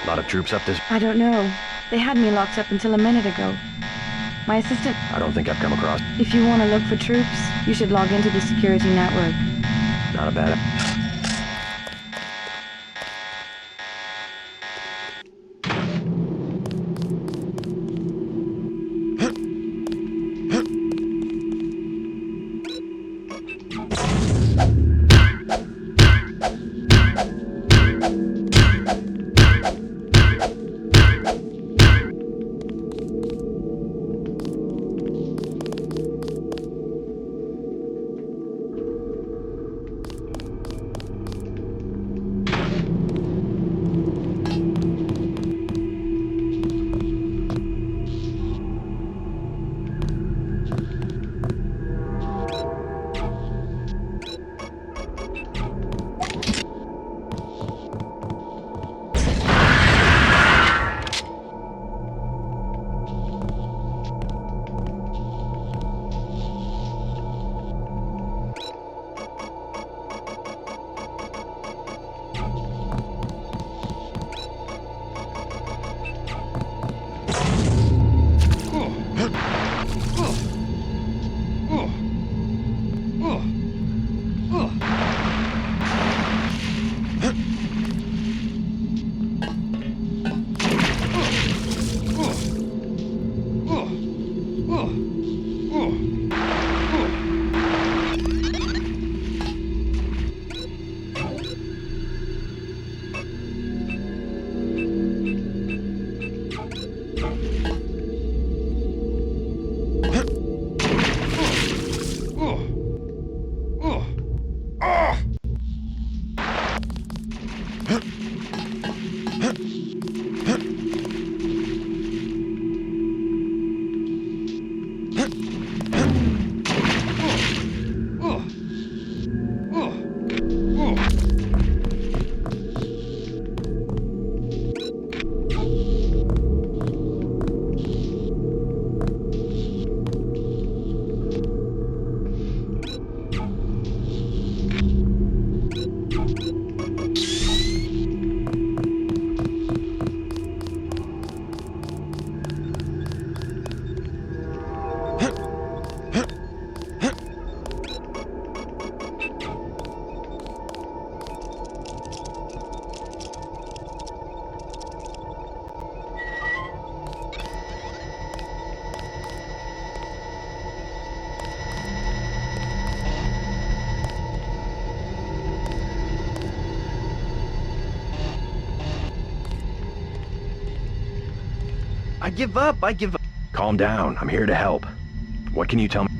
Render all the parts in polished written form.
A lot of troops up this... I don't know. They had me locked up until a minute ago. My assistant... I don't think I've come across... If you want to look for troops, you should log into the security network. Not a bad... I give up. Calm down. I'm here to help. What can you tell me?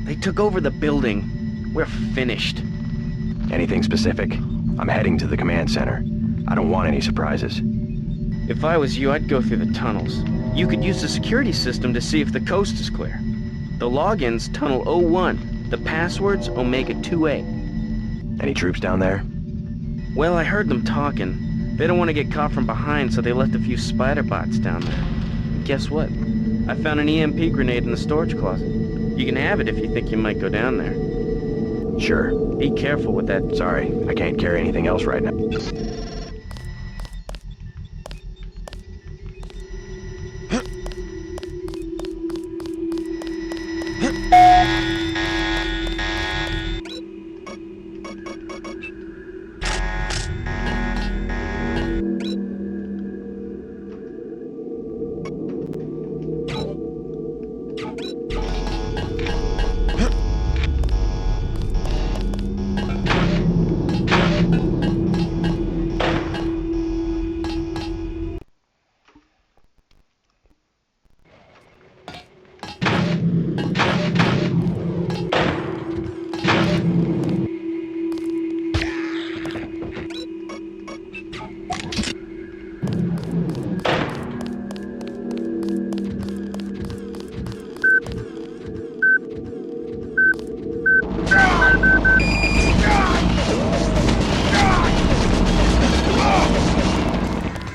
They took over the building. We're finished. Anything specific? I'm heading to the command center. I don't want any surprises. If I was you, I'd go through the tunnels. You could use the security system to see if the coast is clear. The login's Tunnel 01. The password's Omega 2A. Any troops down there? Well, I heard them talking. They don't want to get caught from behind, so they left a few spider bots down there. And guess what? I found an EMP grenade in the storage closet. You can have it if you think you might go down there. Sure. Be careful with that. Sorry, I can't carry anything else right now.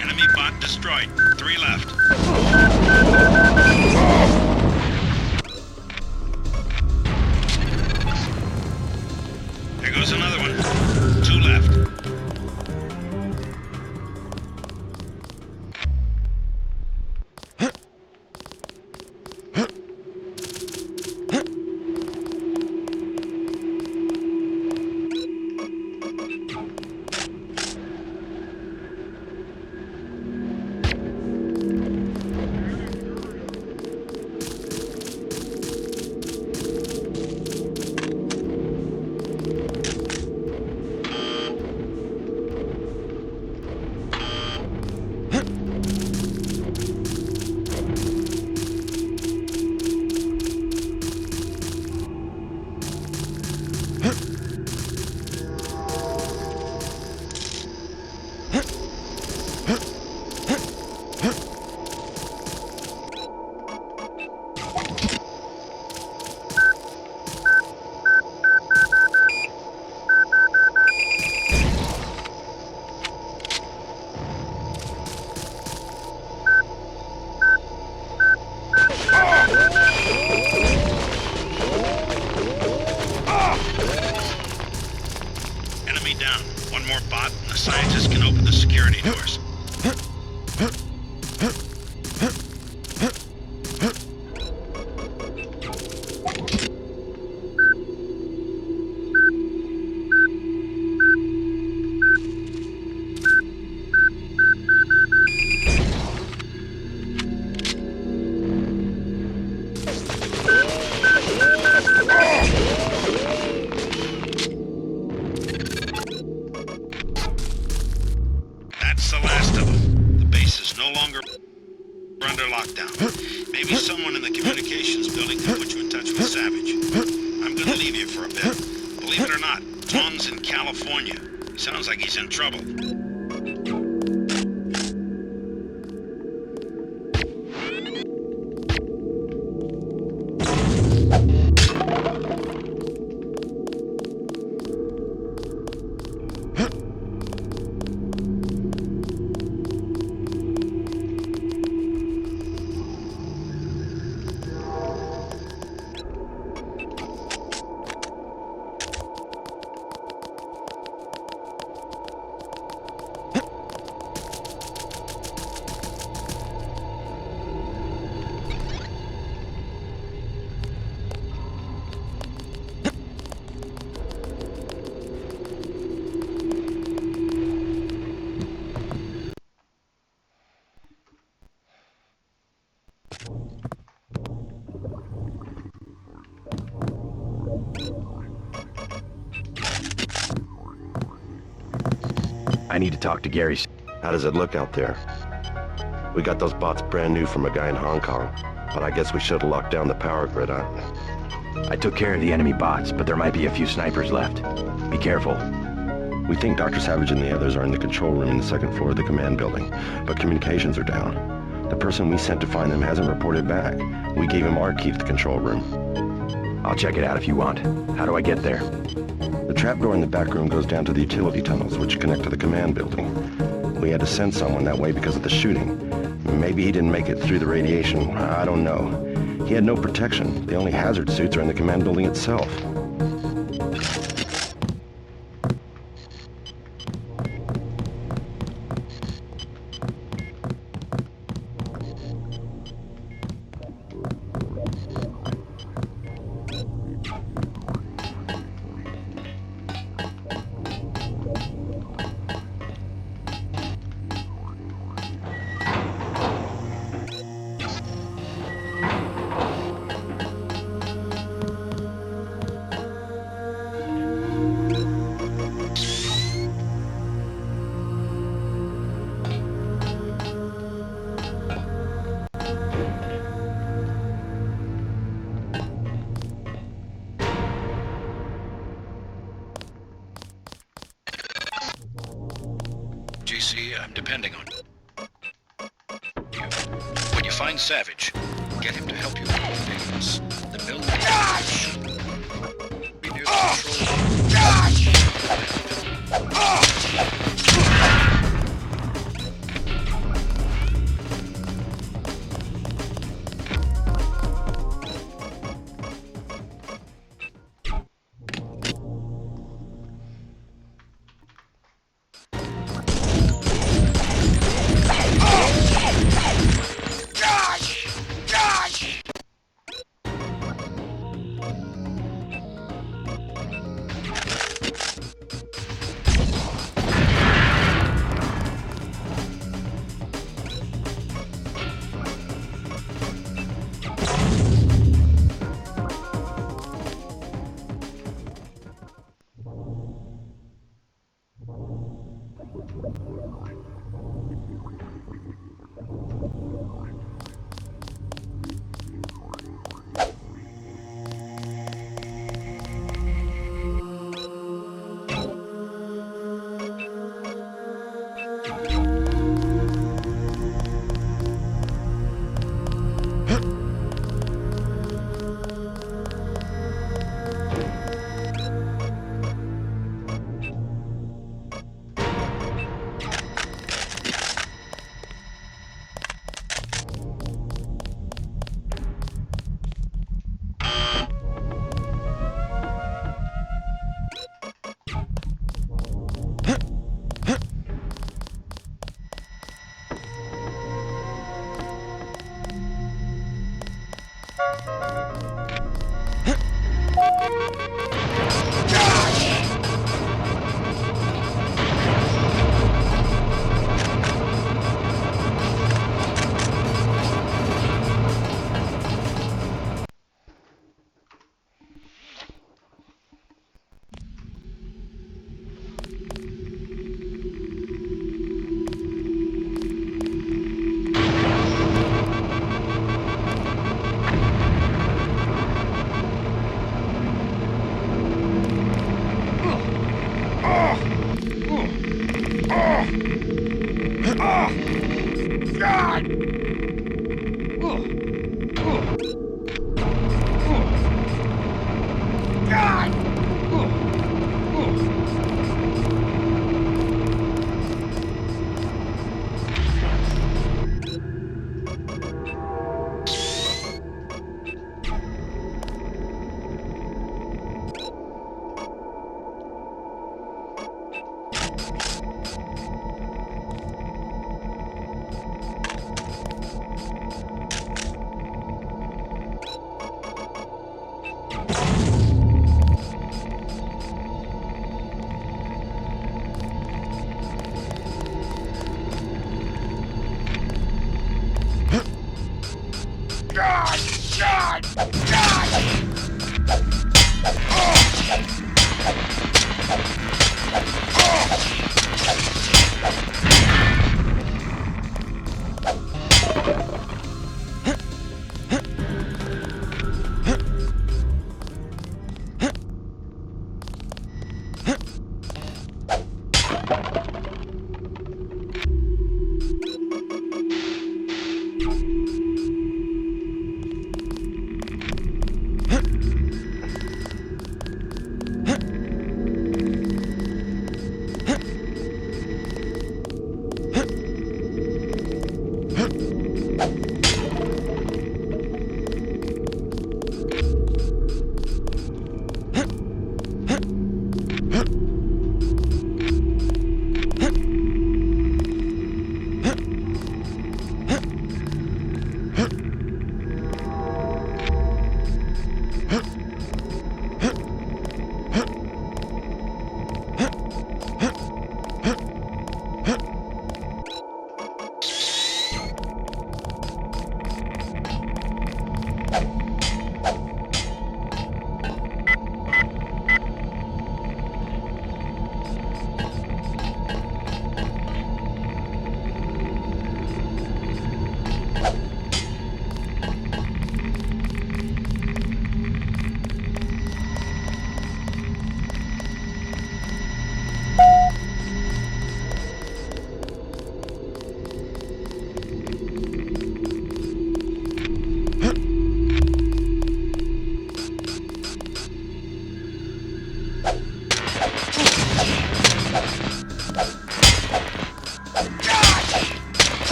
Enemy bot destroyed. 3 left. There goes another one. 2 left. Enemy down. One more bot, and the scientists can open the security doors. That's the last of them. The base is no longer under lockdown. Maybe someone in the communications building can put you in touch with Savage. I'm gonna leave you for a bit. Believe it or not, Tom's in California. He sounds like he's in trouble. I need to talk to Gary. How does it look out there? We got those bots brand new from a guy in Hong Kong, but I guess we should have locked down the power grid, huh? I took care of the enemy bots, but there might be a few snipers left. Be careful. We think Dr. Savage and the others are in the control room in the second floor of the command building, but communications are down. The person we sent to find them hasn't reported back. We gave him our key to the control room. I'll check it out if you want. How do I get there? The trapdoor in the back room goes down to the utility tunnels, which connect to the command building. We had to send someone that way because of the shooting. Maybe he didn't make it through the radiation. I don't know. He had no protection. The only hazard suits are in the command building itself. JC, I'm depending on you. When you find Savage, get him to help you with us. The building be near the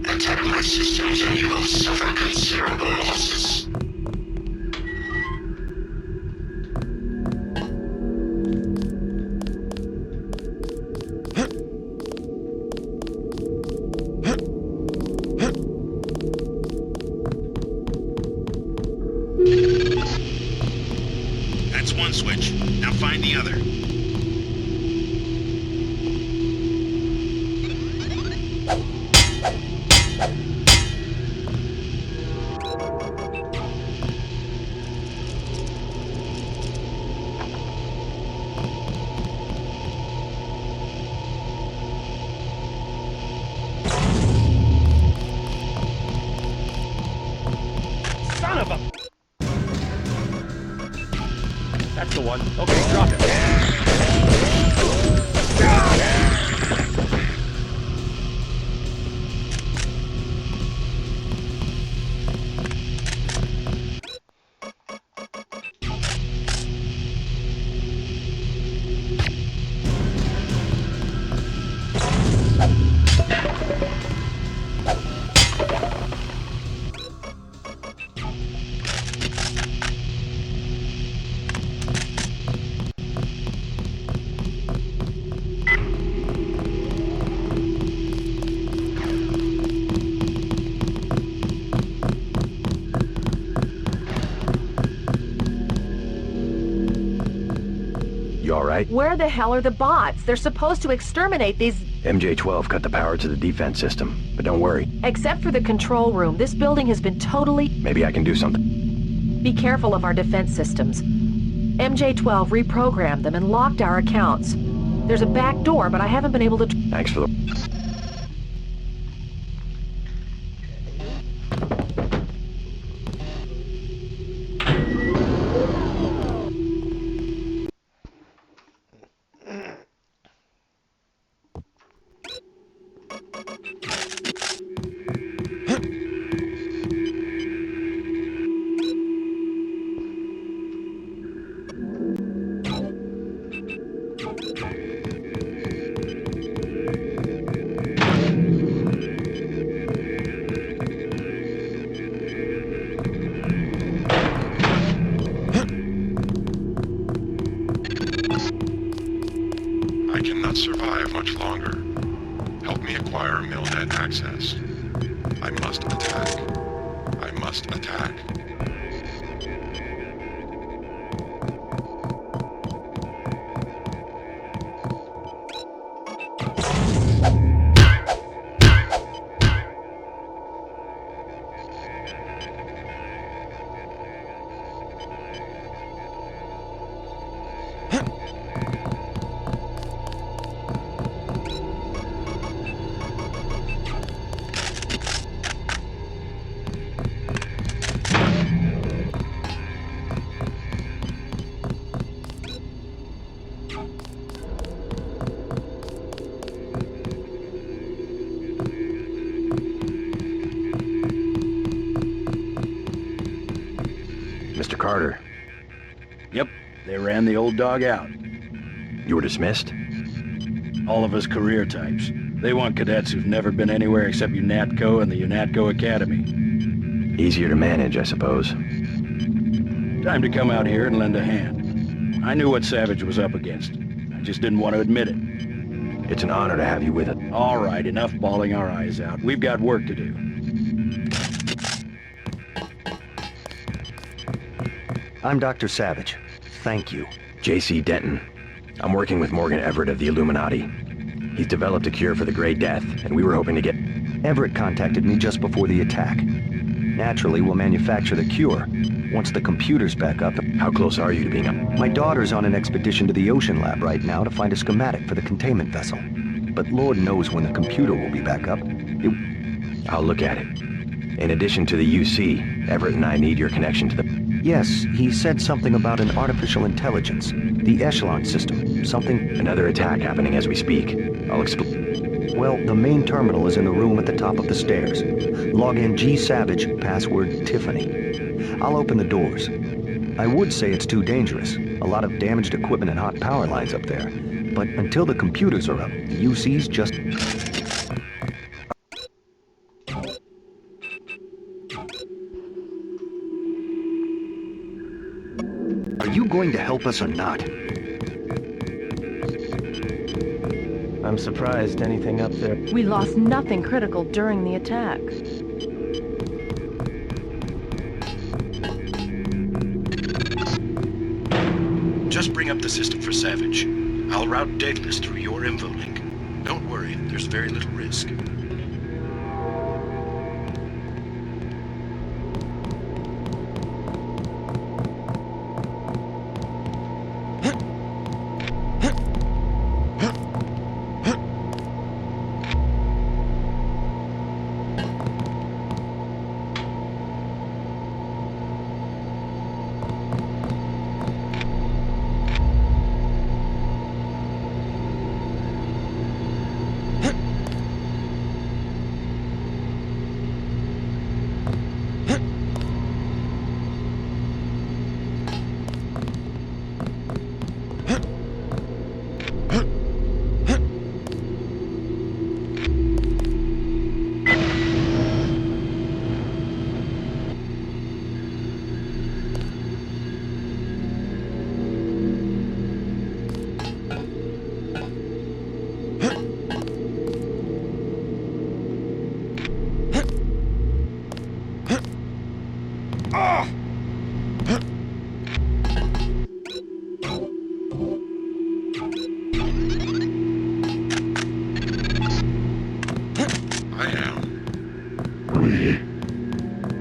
Attack my systems and you will suffer considerable losses. That's one switch. Now find the other. Son of a... That's the one. Okay, drop it. You alright? Where the hell are the bots? They're supposed to exterminate these... MJ-12 cut the power to the defense system, but don't worry. Except for the control room, this building has been totally... Maybe I can do something. Be careful of our defense systems. MJ-12 reprogrammed them and locked our accounts. There's a back door, but I haven't been able to... Thanks for the... I cannot survive much longer. Help me acquire Millnet access. I must attack. I must attack. Mr. Carter, Yep, they ran the old dog out. you were dismissed? All of us career types. They want cadets who've never been anywhere except UNATCO and the UNATCO Academy. Easier to manage, I suppose. Time to come out here and lend a hand. I knew what Savage was up against. I just didn't want to admit it. It's an honor to have you with us. All right, enough bawling our eyes out. We've got work to do. I'm Dr. Savage. Thank you. J.C. Denton. I'm working with Morgan Everett of the Illuminati. He's developed a cure for the Grey Death, and we were hoping to get... Everett contacted me just before the attack. Naturally, we'll manufacture the cure. Once the computer's back up... How close are you to being up? My daughter's on an expedition to the ocean lab right now to find a schematic for the containment vessel. But Lord knows when the computer will be back up. I'll look at it. In addition to the UC, Everett and I need your connection to the... Yes, he said something about an artificial intelligence. The Echelon system. Something... Another attack happening as we speak. I'll explain. Well, the main terminal is in the room at the top of the stairs. Log in G Savage, password Tiffany. I'll open the doors. I would say it's too dangerous. A lot of damaged equipment and hot power lines up there. But until the computers are up, the UC's just... Are you going to help us or not? I'm surprised anything up there... We lost nothing critical during the attack. Just bring up the system for Savage. I'll route Daedalus through your info link. Don't worry, there's very little risk.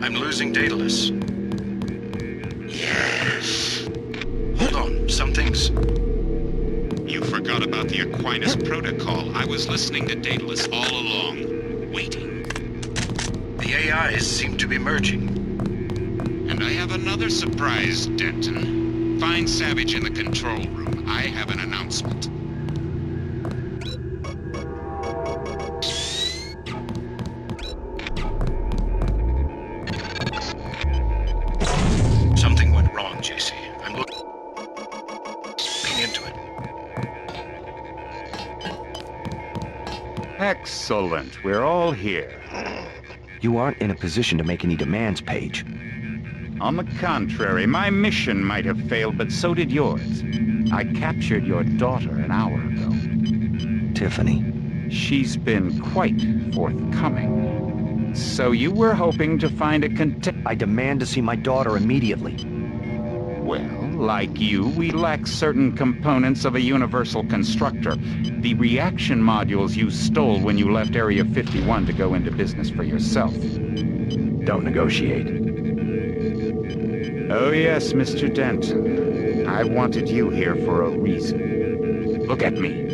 I'm losing Daedalus. Yes. Hold on, something's... You forgot about the Aquinas Protocol. I was listening to Daedalus all along, waiting. The AIs seem to be merging. And I have another surprise, Denton. Find Savage in the control room. I have an announcement. Something went wrong, JC. I'm looking into it. Excellent. We're all here. You aren't in a position to make any demands, Paige. On the contrary, my mission might have failed, but so did yours. I captured your daughter an hour ago. Tiffany. She's been quite forthcoming. So you were hoping to find a I demand to see my daughter immediately. Well, like you, we lack certain components of a universal constructor. The reaction modules you stole when you left Area 51 to go into business for yourself. Don't negotiate. Oh yes, Mr. Denton. I wanted you here for a reason. Look at me.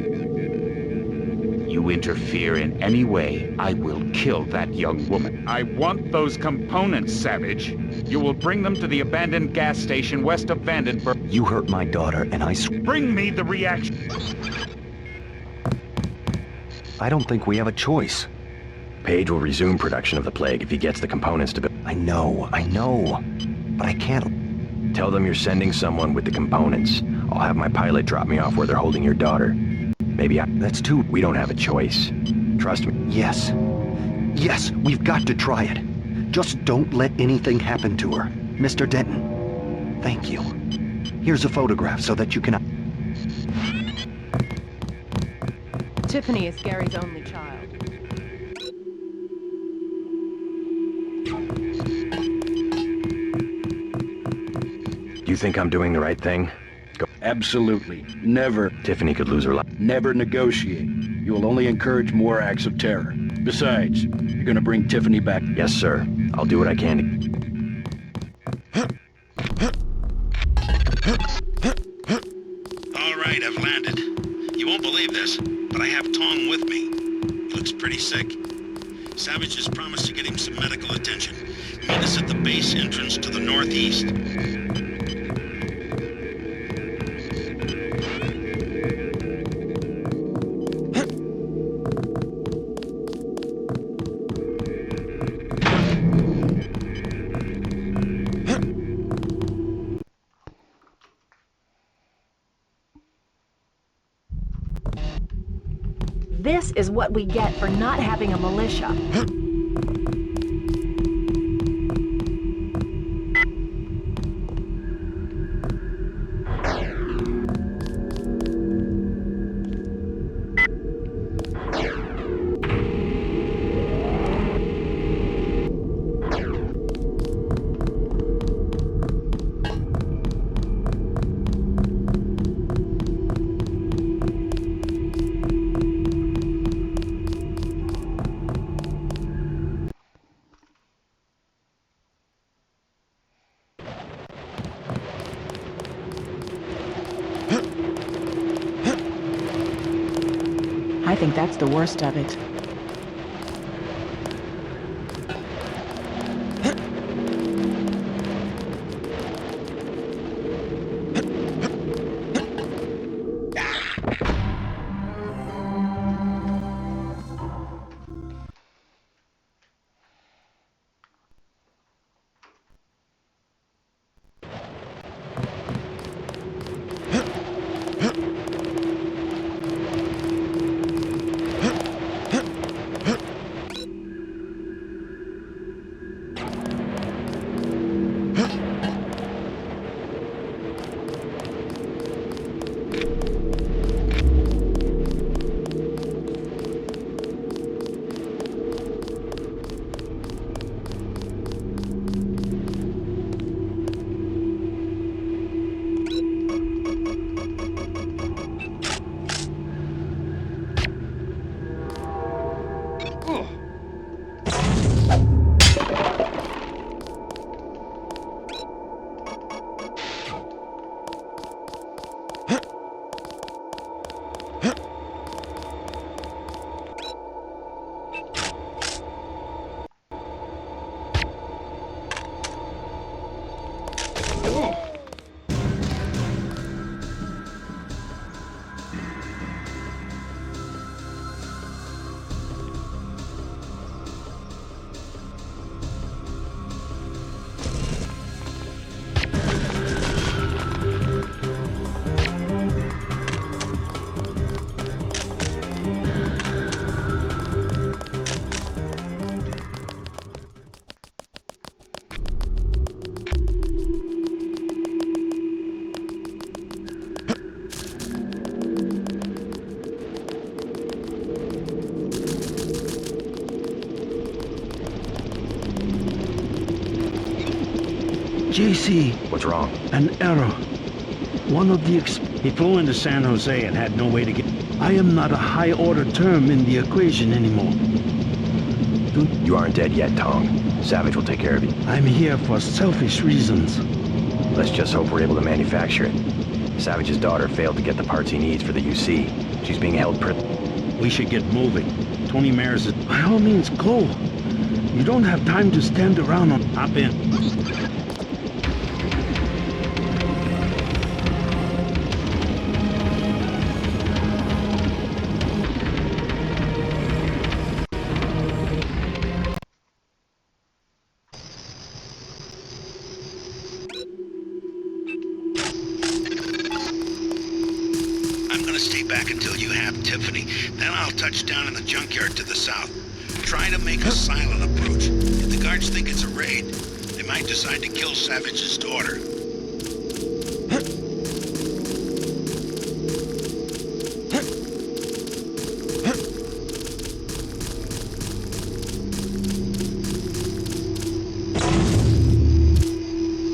You interfere in any way, I will kill that young woman. I want those components, Savage. You will bring them to the abandoned gas station west of Vandenberg. You hurt my daughter, and Bring me the reaction. I don't think we have a choice. Page will resume production of the plague if he gets the components to build. I know. But I can't... Tell them you're sending someone with the components. I'll have my pilot drop me off where they're holding your daughter. That's too... We don't have a choice. Trust me. Yes. Yes, we've got to try it. Just don't let anything happen to her. Mr. Denton, thank you. Here's a photograph so that you can... Tiffany is Gary's only child. Do you think I'm doing the right thing? Go. Absolutely. Never. Tiffany could lose her life. Never negotiate. You will only encourage more acts of terror. Besides, you're gonna bring Tiffany back. Yes, sir. I'll do what I can to... All right, I've landed. You won't believe this, but I have Tong with me. He looks pretty sick. Savage has promised to get him some medical attention. Meet us at the base entrance to the northeast. This is what we get for not having a militia. I think that's the worst of it. JC. What's wrong? An error. One of the He flew into San Jose and had no way to get... I am not a high-order term in the equation anymore. You aren't dead yet, Tong. Savage will take care of you. I'm here for selfish reasons. Let's just hope we're able to manufacture it. Savage's daughter failed to get the parts he needs for the UC. She's being held We should get moving. Tony Mares is... By all means, go. You don't have time to stand around on... Hop in. back until you have Tiffany. Then I'll touch down in the junkyard to the south. Try to make a silent approach. If the guards think it's a raid, they might decide to kill Savage's daughter.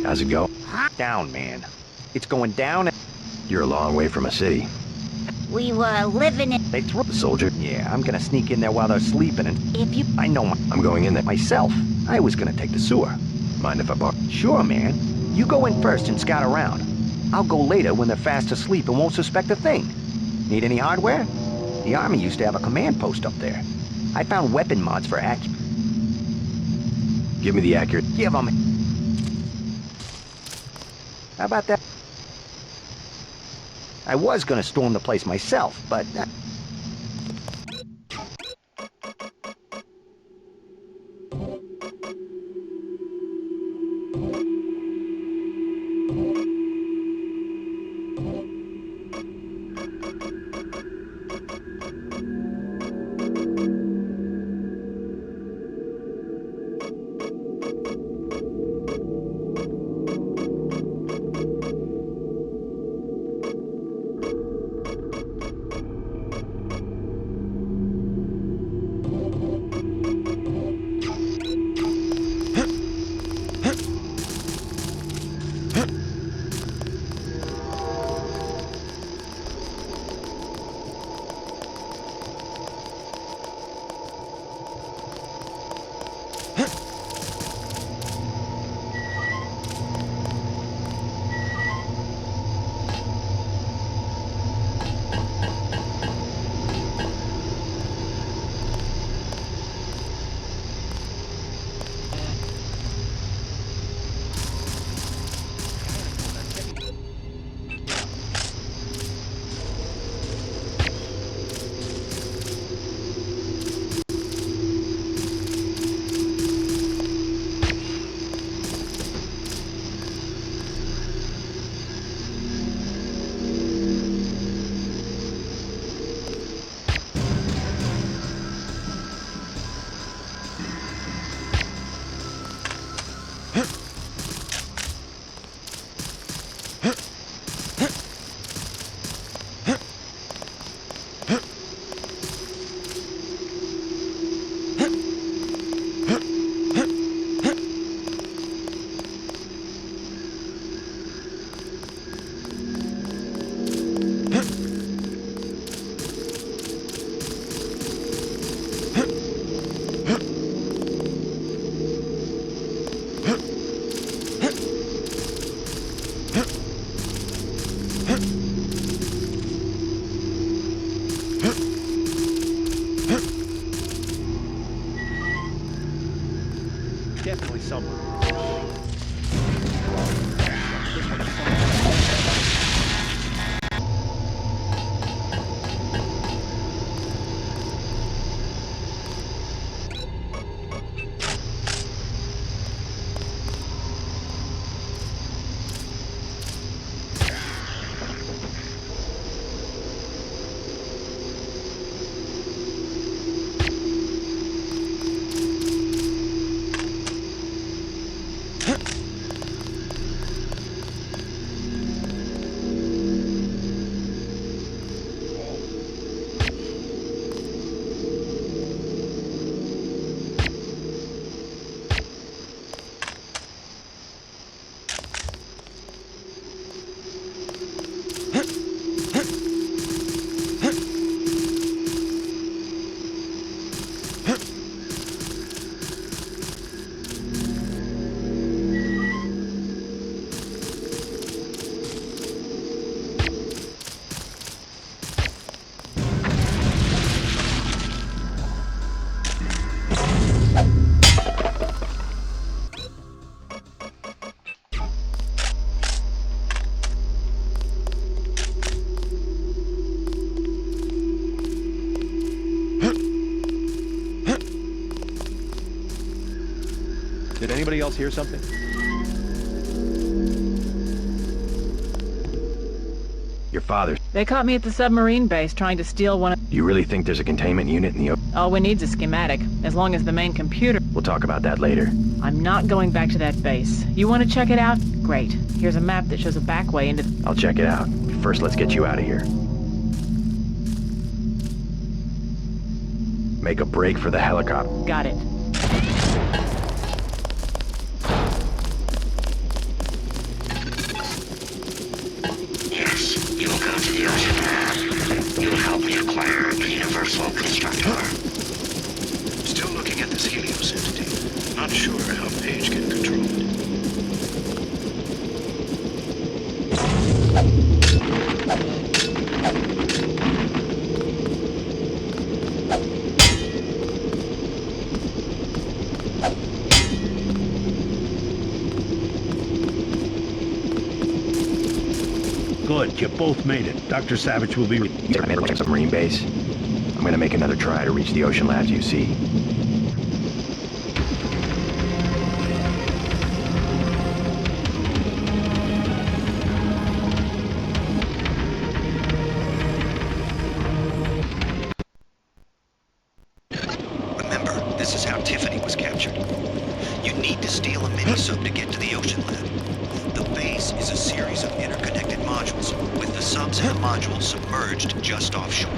How's it go? Down, man. It's going down. You're a long way from a city. We were living in... They threw the soldier. Yeah, I'm gonna sneak in there while they're sleeping and... If you... I know I'm going in there. myself. I was gonna take the sewer. Mind if I borrow? Sure, man. You go in first and scout around. I'll go later when they're fast asleep and won't suspect a thing. Need any hardware? The Army used to have a command post up there. I found weapon mods for Give me the accurate... Give 'em. How about that? I was gonna storm the place myself, but... Definitely someone. Did anybody else hear something? Your father. They caught me at the submarine base trying to steal one of... You really think there's a containment unit in the ocean? All we need's a schematic, as long as the main computer... We'll talk about that later. I'm not going back to that base. You want to check it out? Great. Here's a map that shows a back way into... I'll check it out. First, let's get you out of here. Make a break for the helicopter. Got it. Yes, you will go to the ocean lab. You will help me acquire the universal constructor. Still looking at this Helios entity. Not sure how Paige can control it. Good, you both made it. Dr. Savage will be... Submarine base. I'm gonna make another try to reach the ocean labs you see. Remember, this is how Tiffany was captured. You need to steal a mini-sub to get to the ocean lab. The base is a series of interconnected modules, with the subs and the modules submerged just offshore.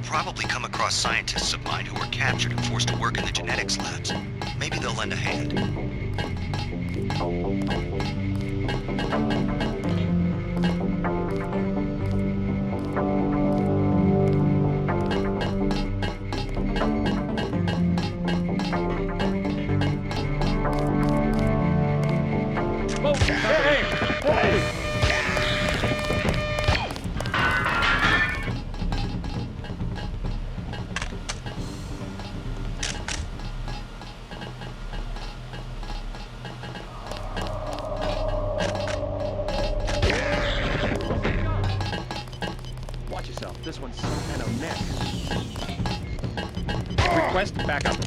Probably come across scientists of mine who were captured and forced to work in the genetics labs. Maybe they'll lend a hand. This one's some kind of neck. Request backup.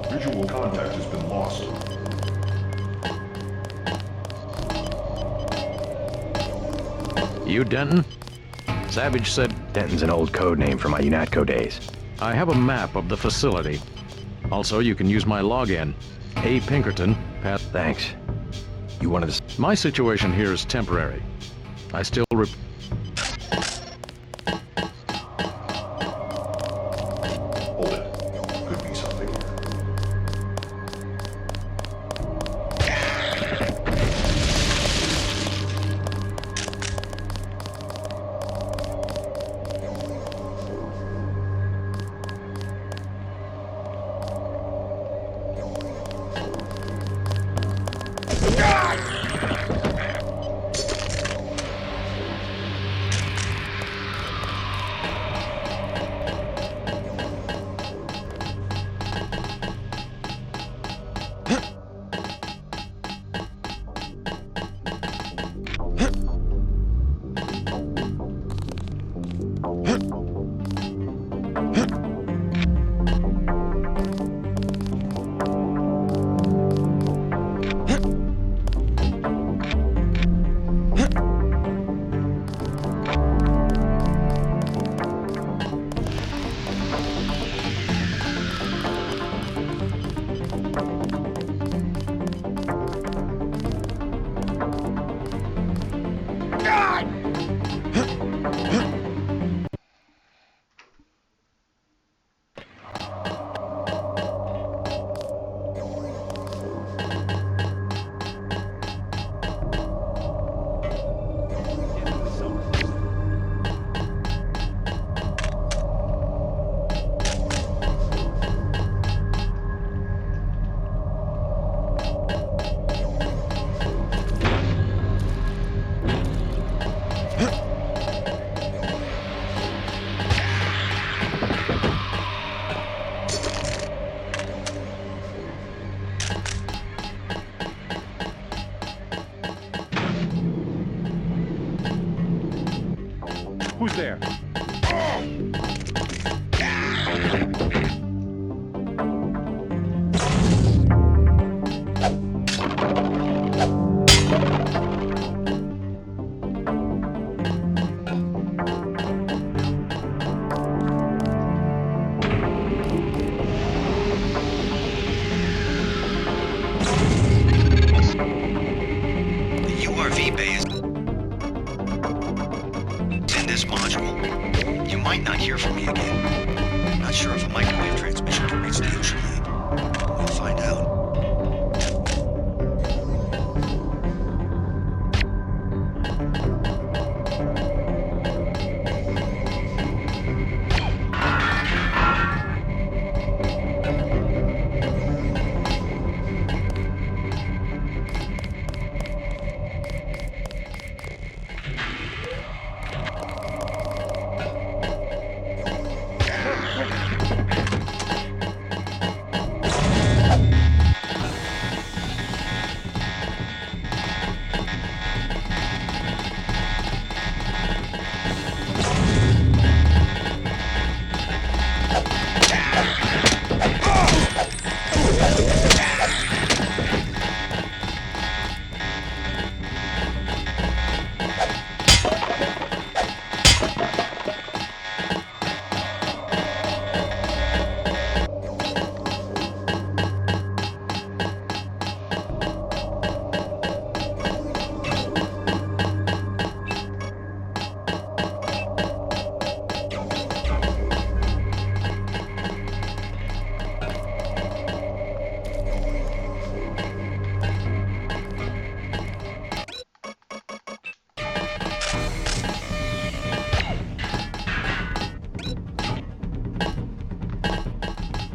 Visual contact has been lost. You Denton? Savage said... Denton's an old code name from my UNATCO days. I have a map of the facility. Also, you can use my login. A. Pinkerton, Pat... Thanks. You wanted to... My situation here is temporary. I still... Hold it. Could be something here.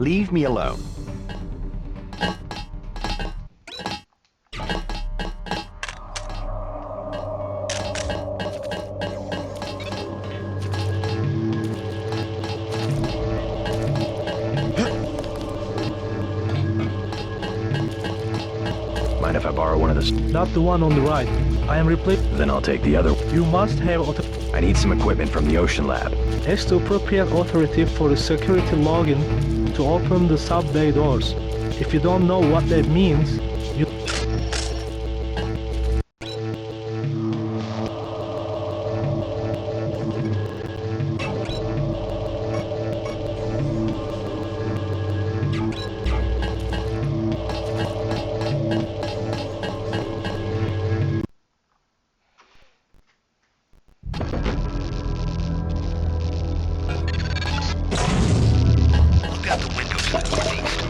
Leave me alone. Mind if I borrow one of those? Not the one on the right. I am replacing. Then I'll take the other. You must have I need some equipment from the Ocean Lab. has the appropriate authority for the security login to open the sub-bay doors. If you don't know what that means, you... Look out the window to the northeast.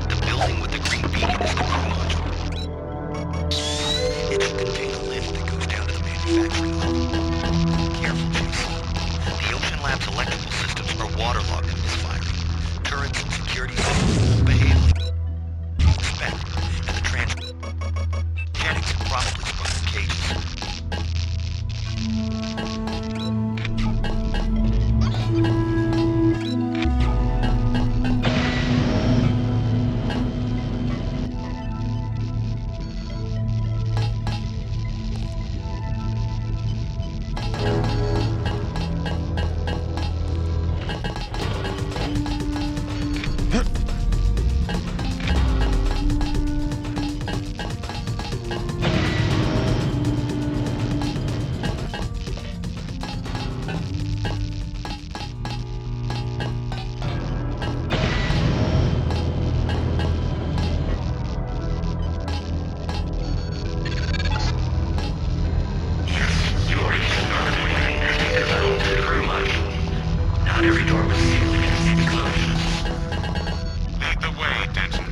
The building with the green beacon is the crew module. It should contain a lift that goes down to the manufacturing level. Careful, Jason. The Ocean Lab's electrical systems are waterlogged and misfiring. Turrets and security systems won't behave like expect, and the Jennings probably sprung the cages. Not every door was sealed against explosions. Lead the way, Denton.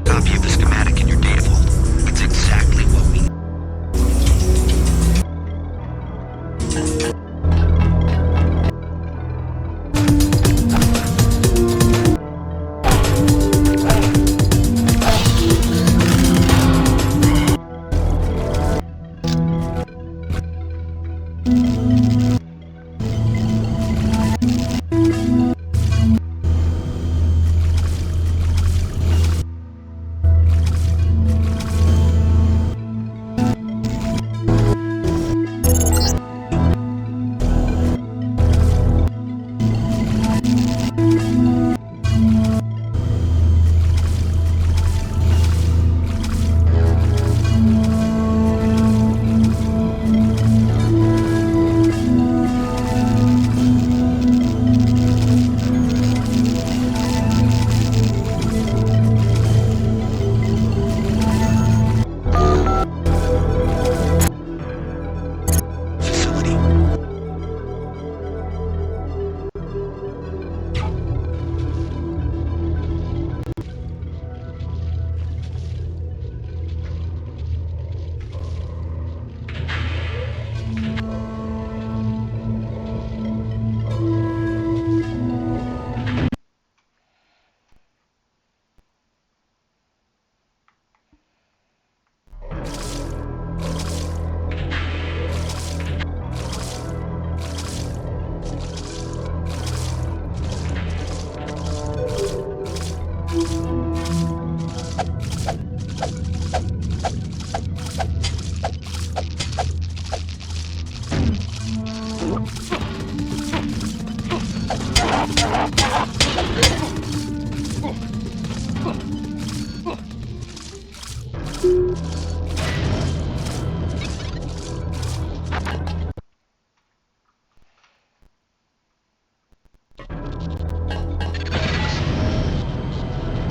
Copy of the schematic in your data vault. It's exactly what we need.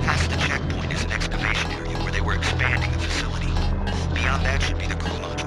Past the checkpoint is an excavation area where they were expanding the facility. Beyond that should be the crew module.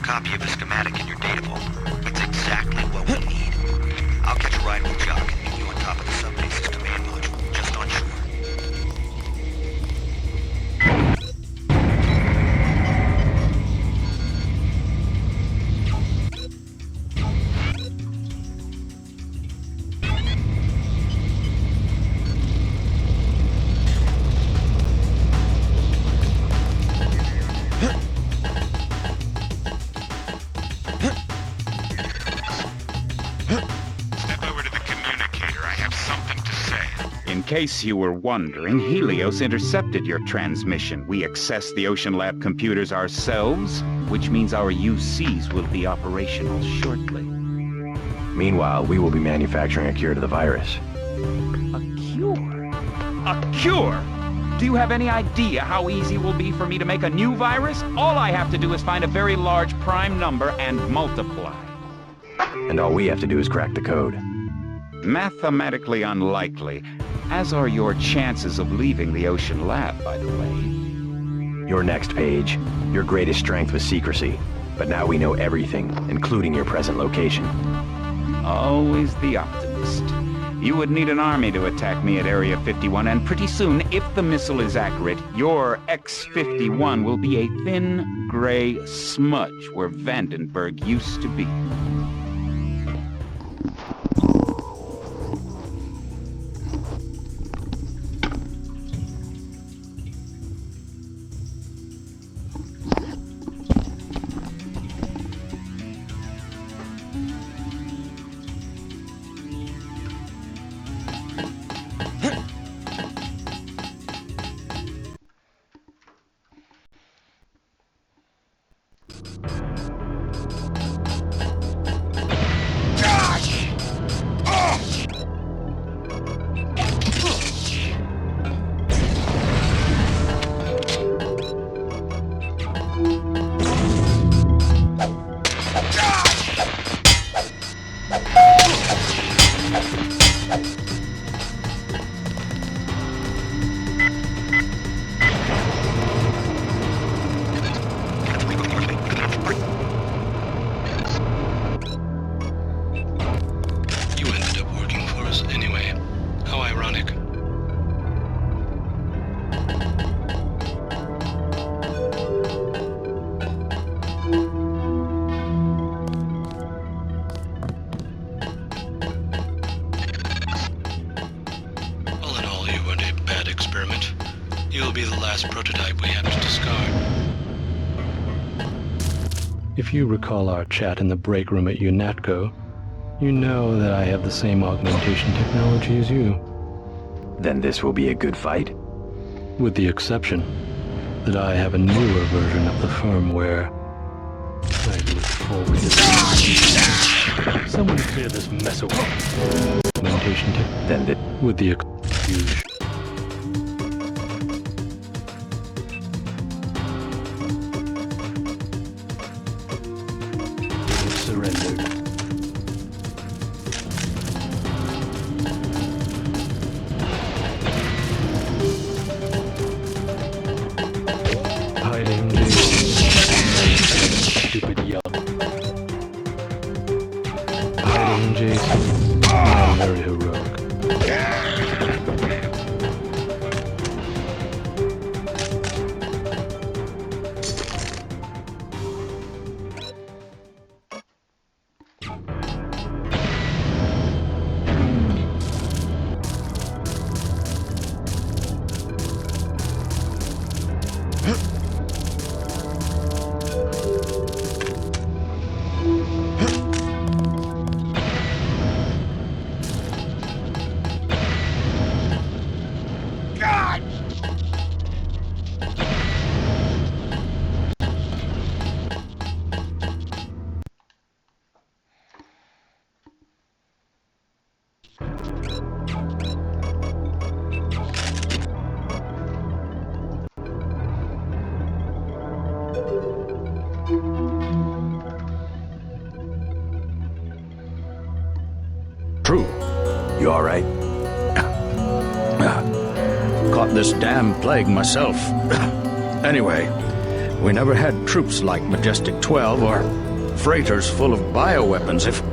copy of the schematic in your data vault. It's exactly what we need. I'll catch a ride with Jock and meet you on top of the subbase's command module, just on shore. In case you were wondering, Helios intercepted your transmission. We accessed the Ocean Lab computers ourselves, which means our UCs will be operational shortly. Meanwhile, we will be manufacturing a cure to the virus. A cure? A cure? Do you have any idea how easy it will be for me to make a new virus? All I have to do is find a very large prime number and multiply. And all we have to do is crack the code. Mathematically unlikely, as are your chances of leaving the Ocean Lab, by the way. Your next page. Your greatest strength was secrecy, but now we know everything, including your present location. Always the optimist. You would need an army to attack me at Area 51, and pretty soon, if the missile is accurate, your X-51 will be a thin, gray smudge where Vandenberg used to be. You'll be the last prototype we have to discard. If you recall our chat in the break room at UNATCO, you know that I have the same augmentation technology as you. Then this will be a good fight? With the exception that I have a newer version of the firmware. I look forward to someone clear this mess away. Augmentation tech. Then with the excuse. Surrendered. Hiding Jason. Stupid young. Hiding Jason. Not very heroic. True. You all right? Caught this damn plague myself. Anyway, we never had troops like Majestic 12 or freighters full of bioweapons if...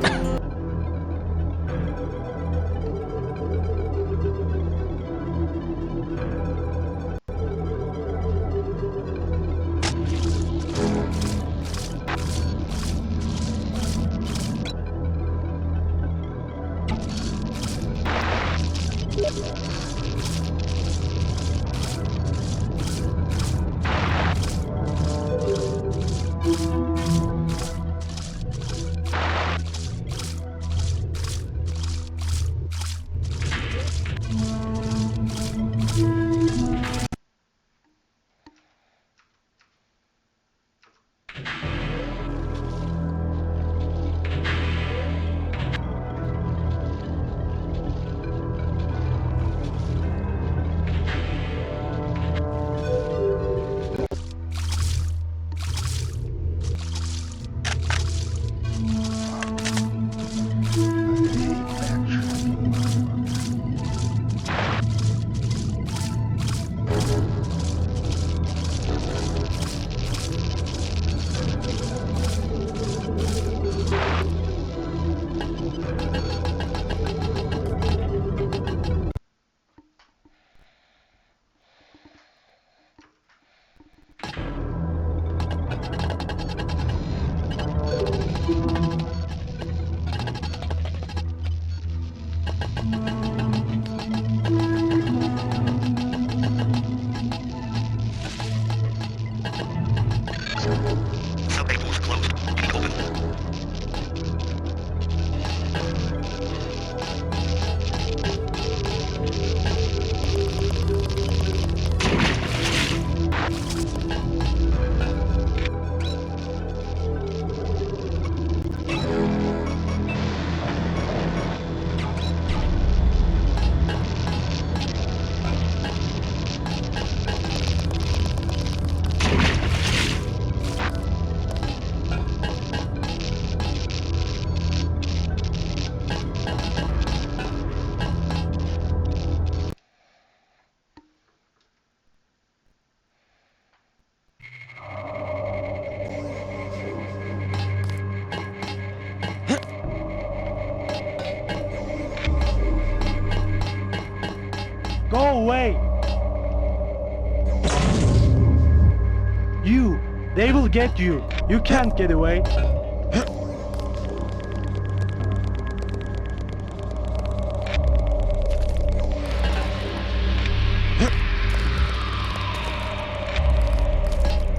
They will get you. You can't get away.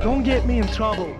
Don't get me in trouble.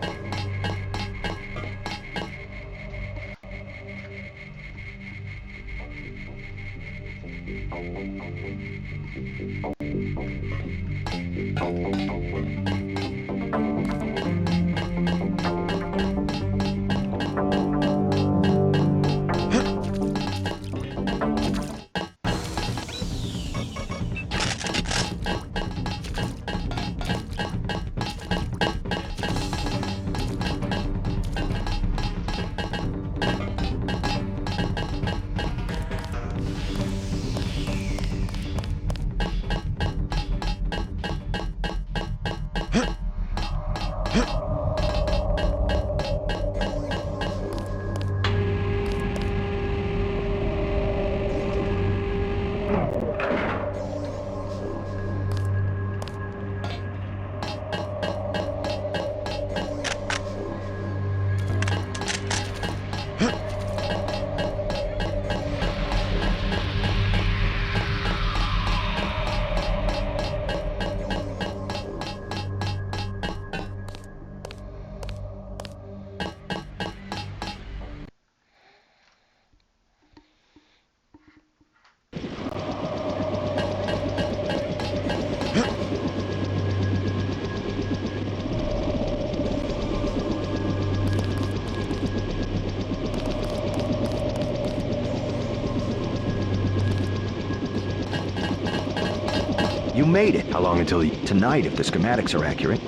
You made it. How long until he... Tonight, if the schematics are accurate.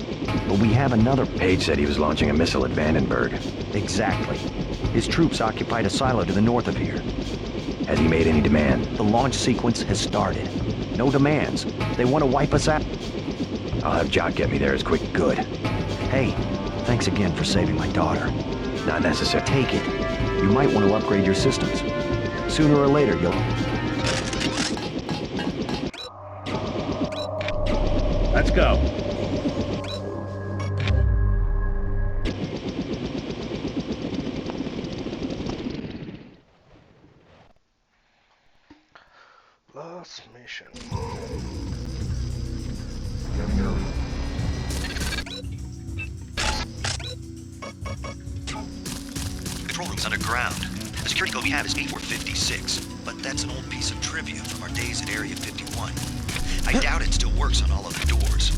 But we have another... Page said he was launching a missile at Vandenberg. Exactly. His troops occupied a silo to the north of here. Has he made any demand? The launch sequence has started. No demands. They want to wipe us out. I'll have Jock get me there as quick. Good. Hey, thanks again for saving my daughter. Not necessary. Take it. You might want to upgrade your systems. Sooner or later, you'll... Let's go. Last mission. Control room's underground. The security code we have is 8456, but that's an old piece of trivia from our days at Area 51. I doubt it still works on all other doors.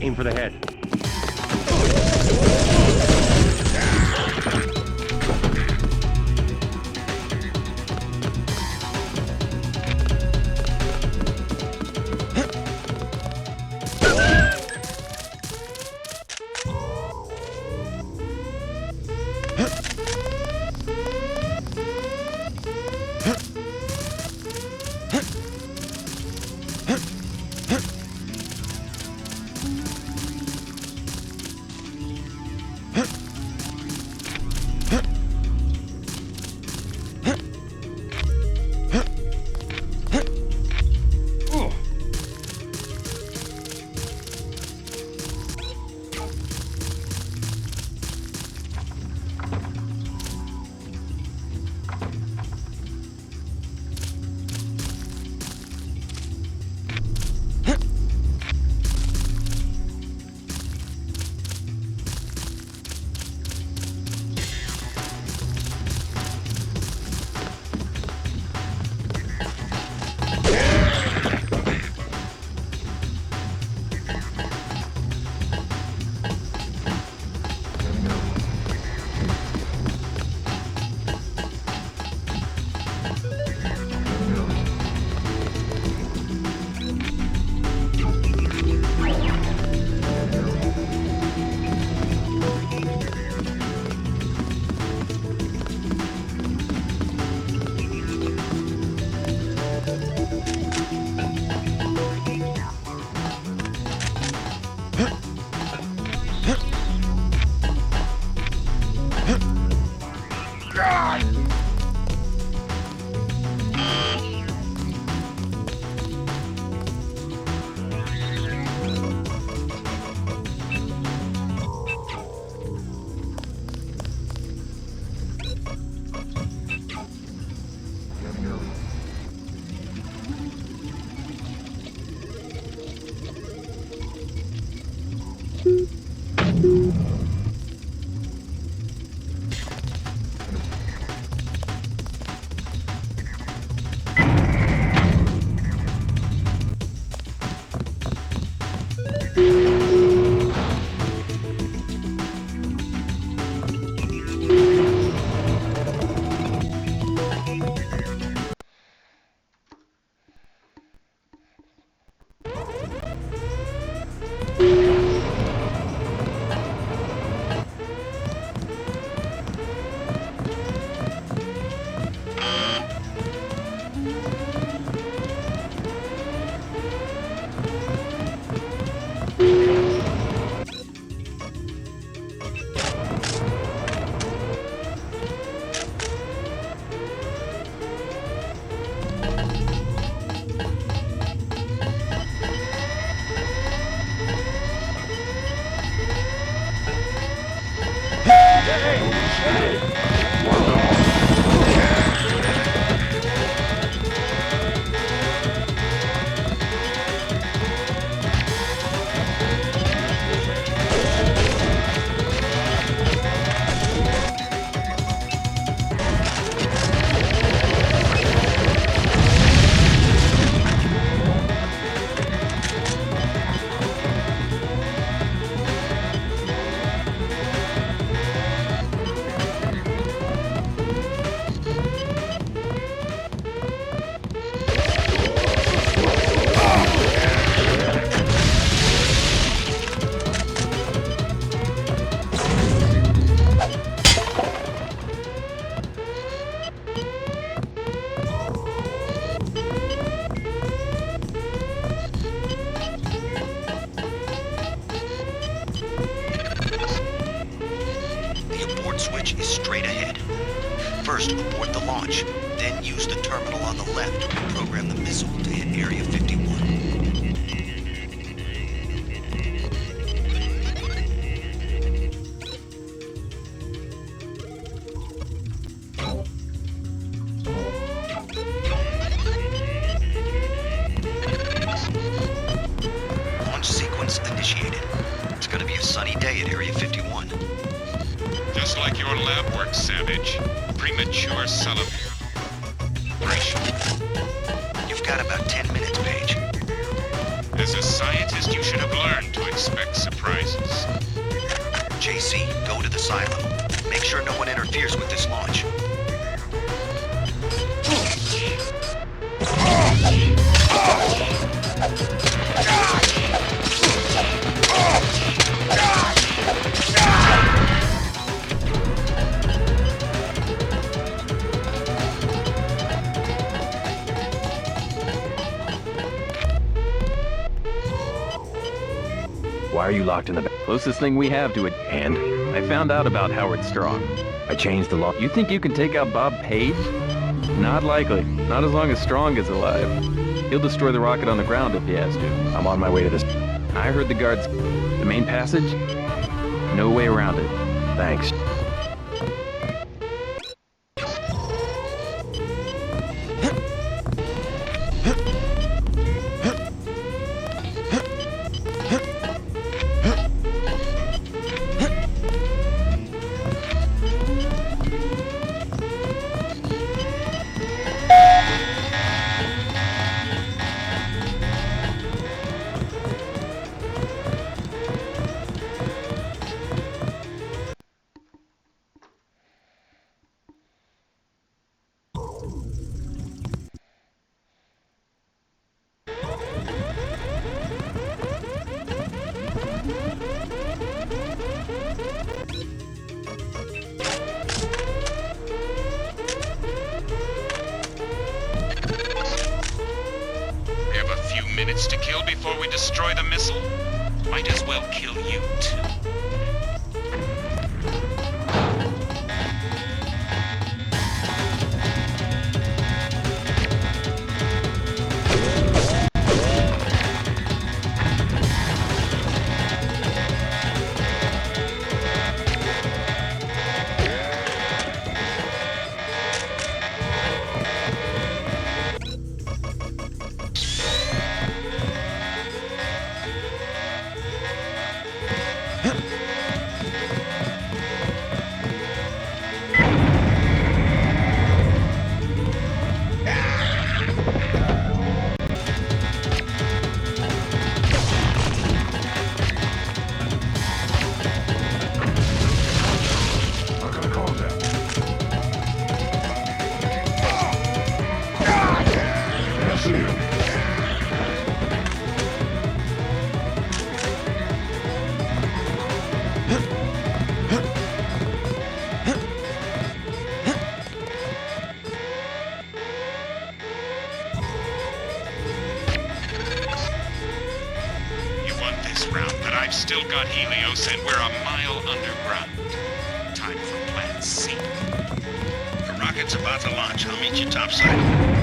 Aim for the head. The abort switch is straight ahead. First, abort the launch, then use the terminal on the left to reprogram the missile to hit Area 51. Launch sequence initiated. It's gonna be a sunny day at Area 51. Just like your lab work, Savage. Premature celebration. You've got about 10 minutes, Paige. As a scientist, you should have learned to expect surprises. JC, go to the silo. Make sure no one interferes with this launch. Why are you locked in the back? Closest thing we have to it. And? I found out about Howard Strong. I changed the law. You think you can take out Bob Page? Not likely. Not as long as Strong is alive. He'll destroy the rocket on the ground if he has to. I'm on my way to this. I heard the guards. The main passage? No way around it. Thanks. Minutes to kill before we destroy the missile? Might as well kill you, too. I've still got Helios, and we're a mile underground. Time for Plan C. The rocket's about to launch. I'll meet you topside.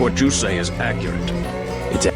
what you say is accurate. It's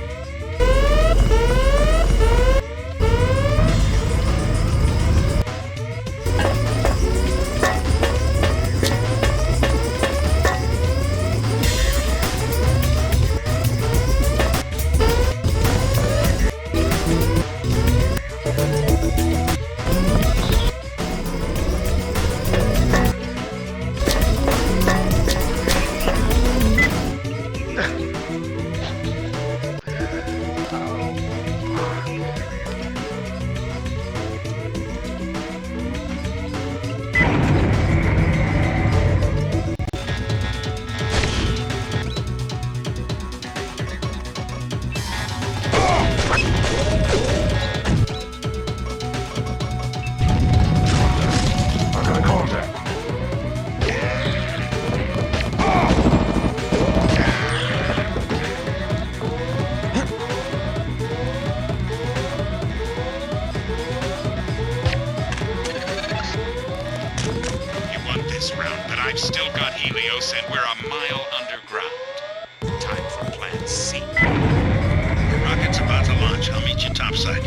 I've still got Helios, and we're a mile underground. Time for Plan C. The rocket's about to launch. I'll meet you topside.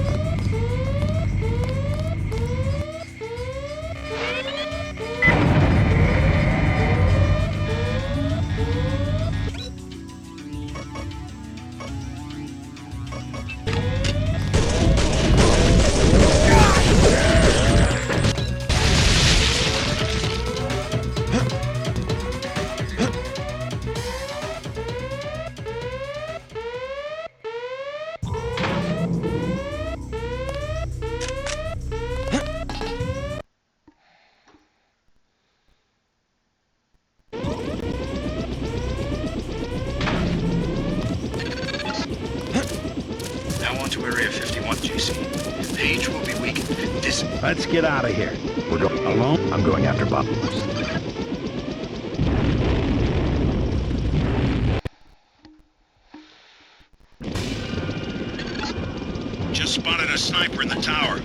To Area 51, JC. Page will be weakened. Let's get out of here. We're going alone. I'm going after Bob. Just spotted a sniper in the tower.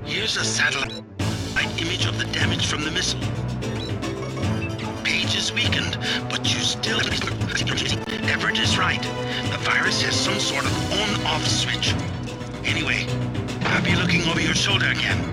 Here's a satellite image of the damage from the missile. Page is weakened, but you still... Everett is right. The virus has some sort of on-off switch. Anyway, I'll be looking over your shoulder again.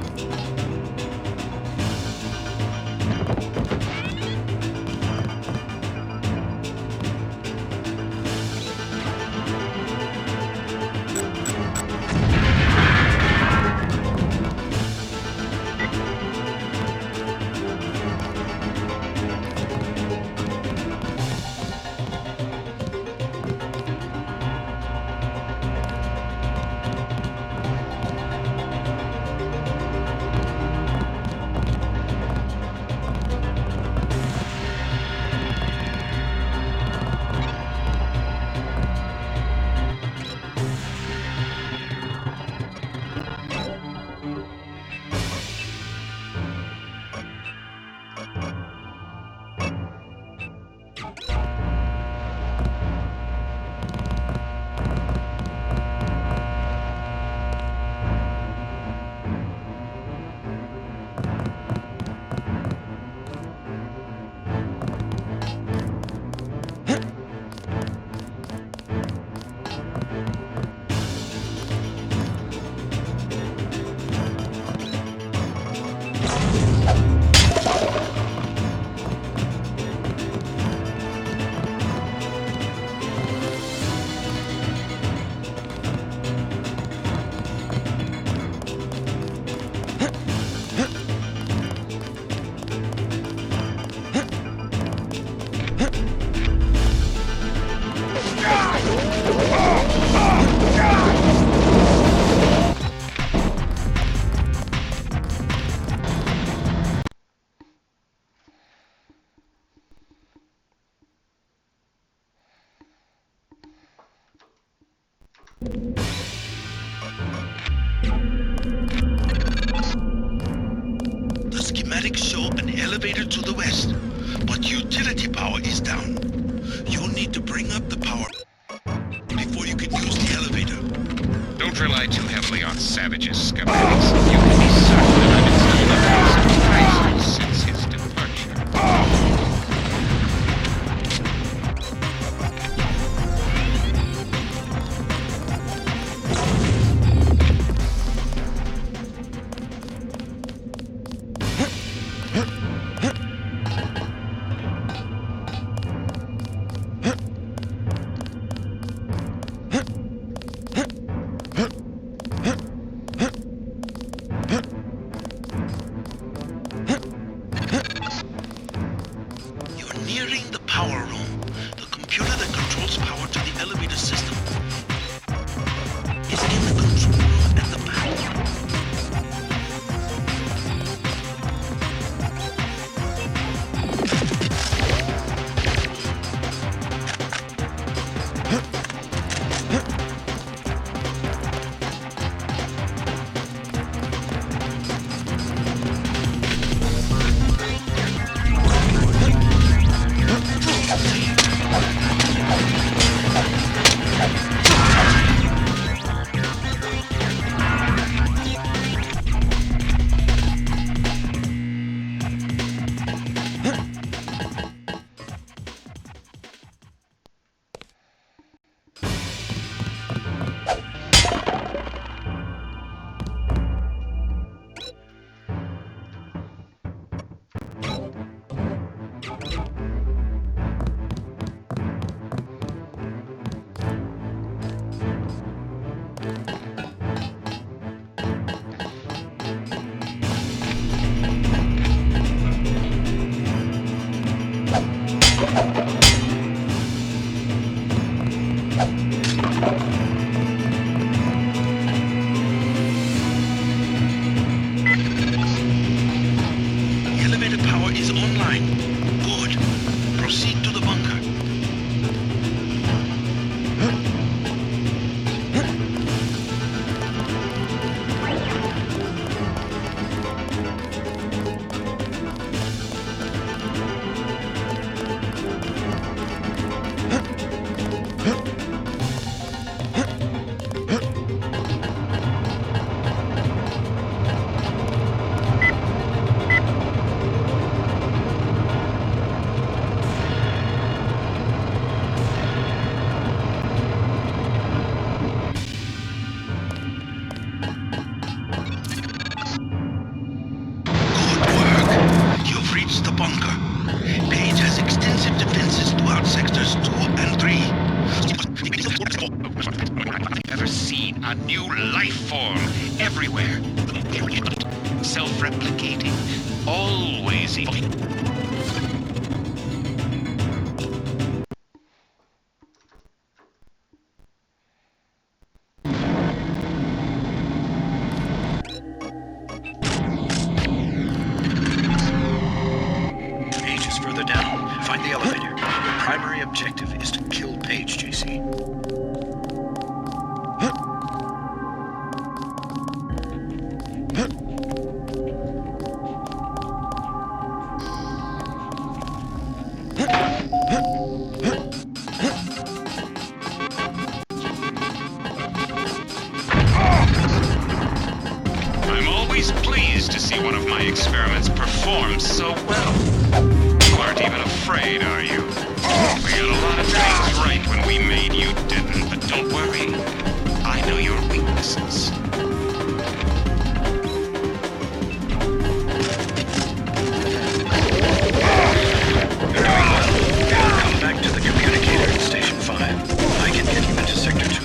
schematics show an elevator to the west, but utility power is down. You'll need to bring up the power before you can use the elevator. Don't rely too heavily on Savage's schematics. You can be certain that I've installed a base of since his departure. Nearing the power room, the computer that controls power to the elevator system is in the control room at the back. Elevator power is online. Good. Proceed to the bunker. A new life form everywhere. Self-replicating. Always evolving. Page is further down. Find the elevator. Your primary objective is to kill Page, JC. I'm always pleased to see one of my experiments perform so well. You aren't even afraid, are you? We got a lot of things right when we made you didn't, but don't worry. I know your weaknesses. Come back to the communicator in Station 5. I can get you into Sector 2.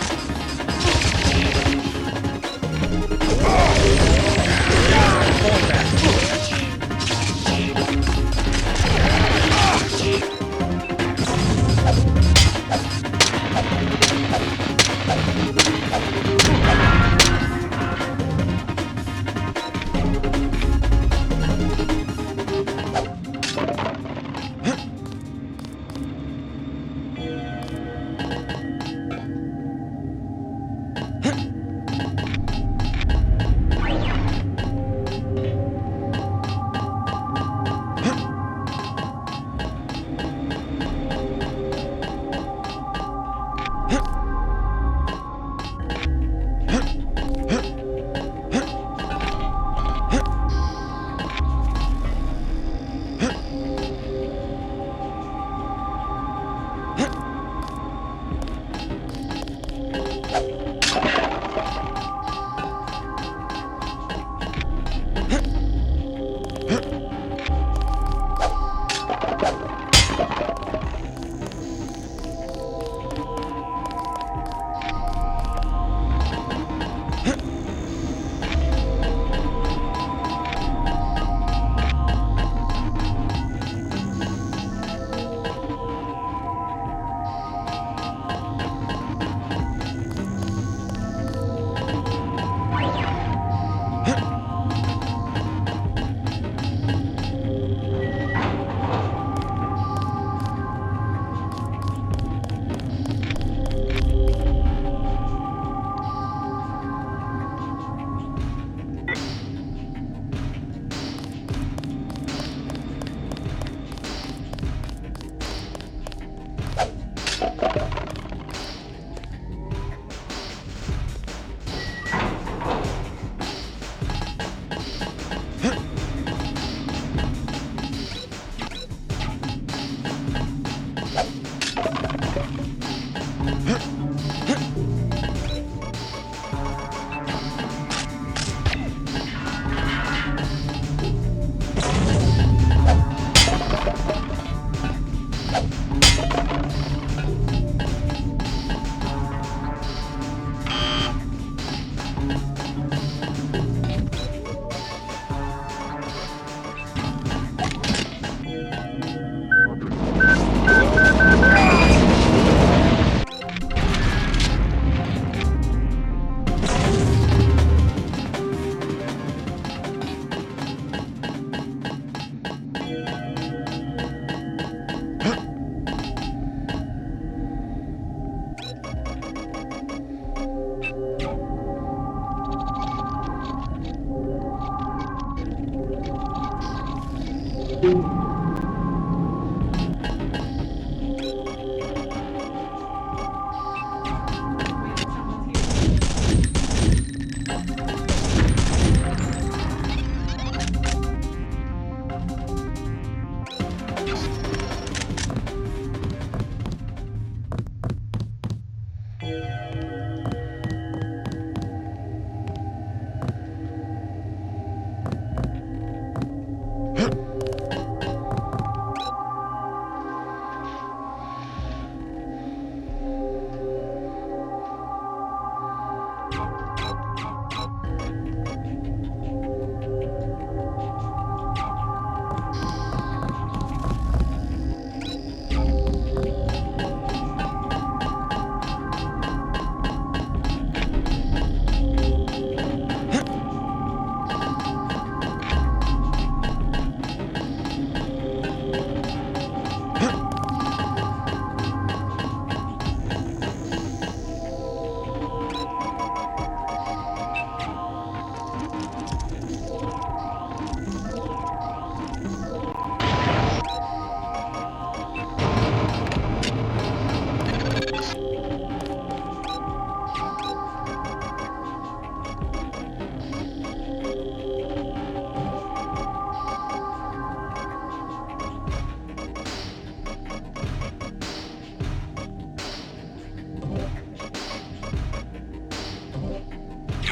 Do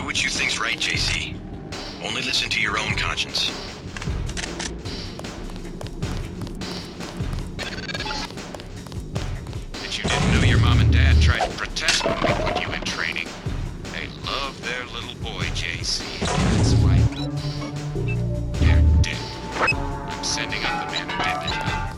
what you think's right, JC. Only listen to your own conscience. That you didn't know your mom and dad tried to protest when we put you in training. They love their little boy, JC. That's why they're dead. I'm sending up the man who did that.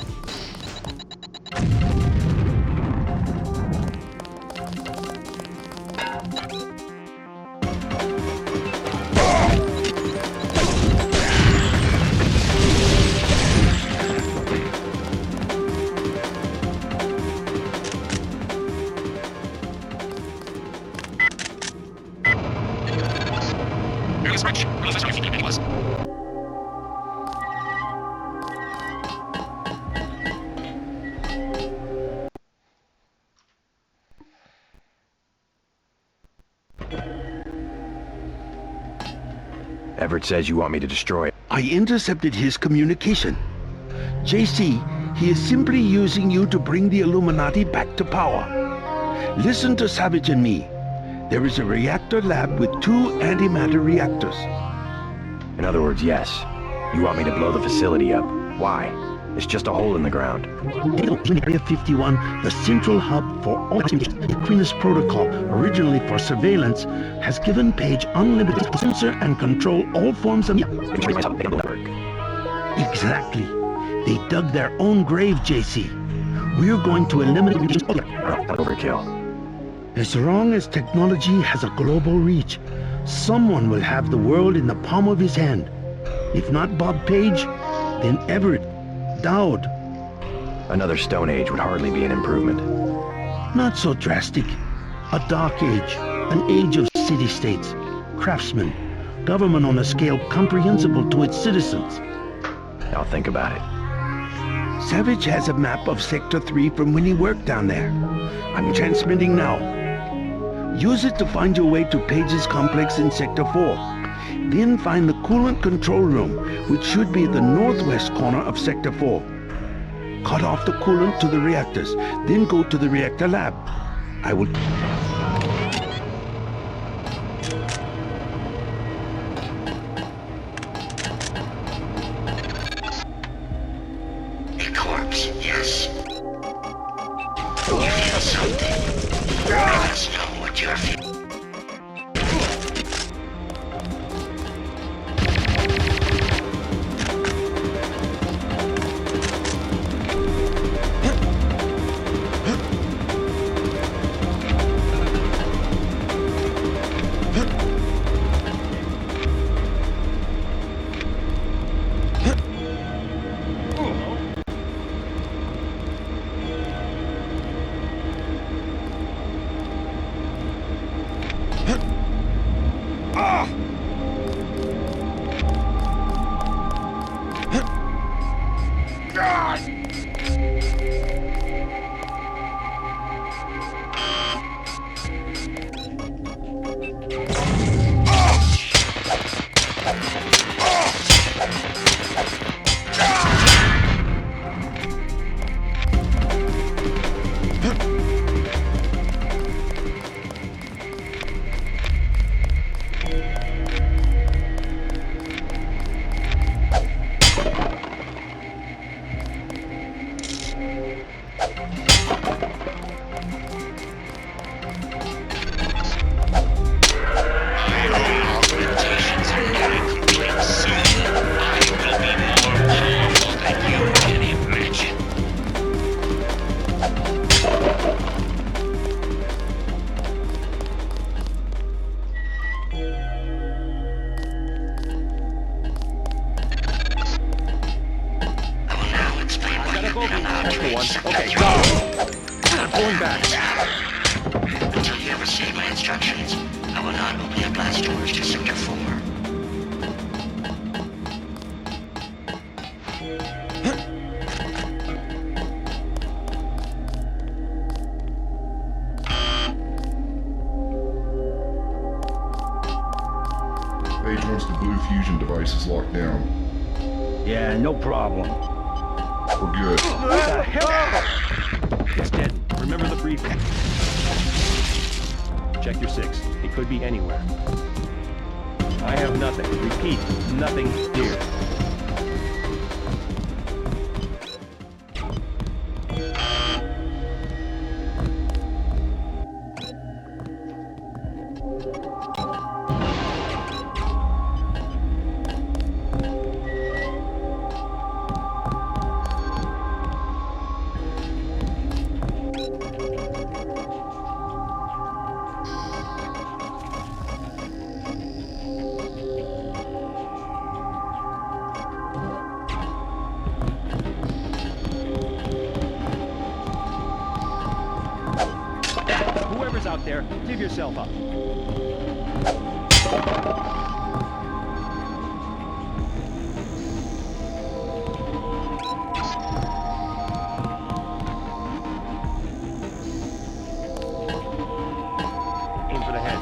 Everett says you want me to destroy it. I intercepted his communication. JC, he is simply using you to bring the Illuminati back to power. Listen to Savage and me. There is a reactor lab with 2 antimatter reactors. In other words, yes. You want me to blow the facility up. Why? It's just a hole in the ground. Area 51, the central hub for all Aquinas protocol, originally for surveillance, has given Page unlimited to censor and control all forms of... Exactly. They dug their own grave, JC. We're going to eliminate... Overkill. As long as technology has a global reach, someone will have the world in the palm of his hand. If not Bob Page, then Everett, Dowd. Another Stone Age would hardly be an improvement. Not so drastic. A dark age, an age of city-states, craftsmen, government on a scale comprehensible to its citizens. I'll think about it. Savage has a map of Sector 3 from when he worked down there. I'm transmitting now. Use it to find your way to Page's complex in Sector 4. Then find the coolant control room, which should be the northwest corner of Sector 4. Cut off the coolant to the reactors, then go to the reactor lab. I will... A corpse, yes. You feel something. Let us know what you're feeling. That's the one. Okay, go! Pulling back. Until you receive my instructions, I will not open your blast doors to Sector 4. Page wants the blue fusion devices locked down. Yeah, no problem. We're good. What the hell? It's dead. Remember the briefing. Check your 6. It could be anywhere. I have nothing. Repeat, nothing here. Whoever's out there, give yourself up. Aim for the head.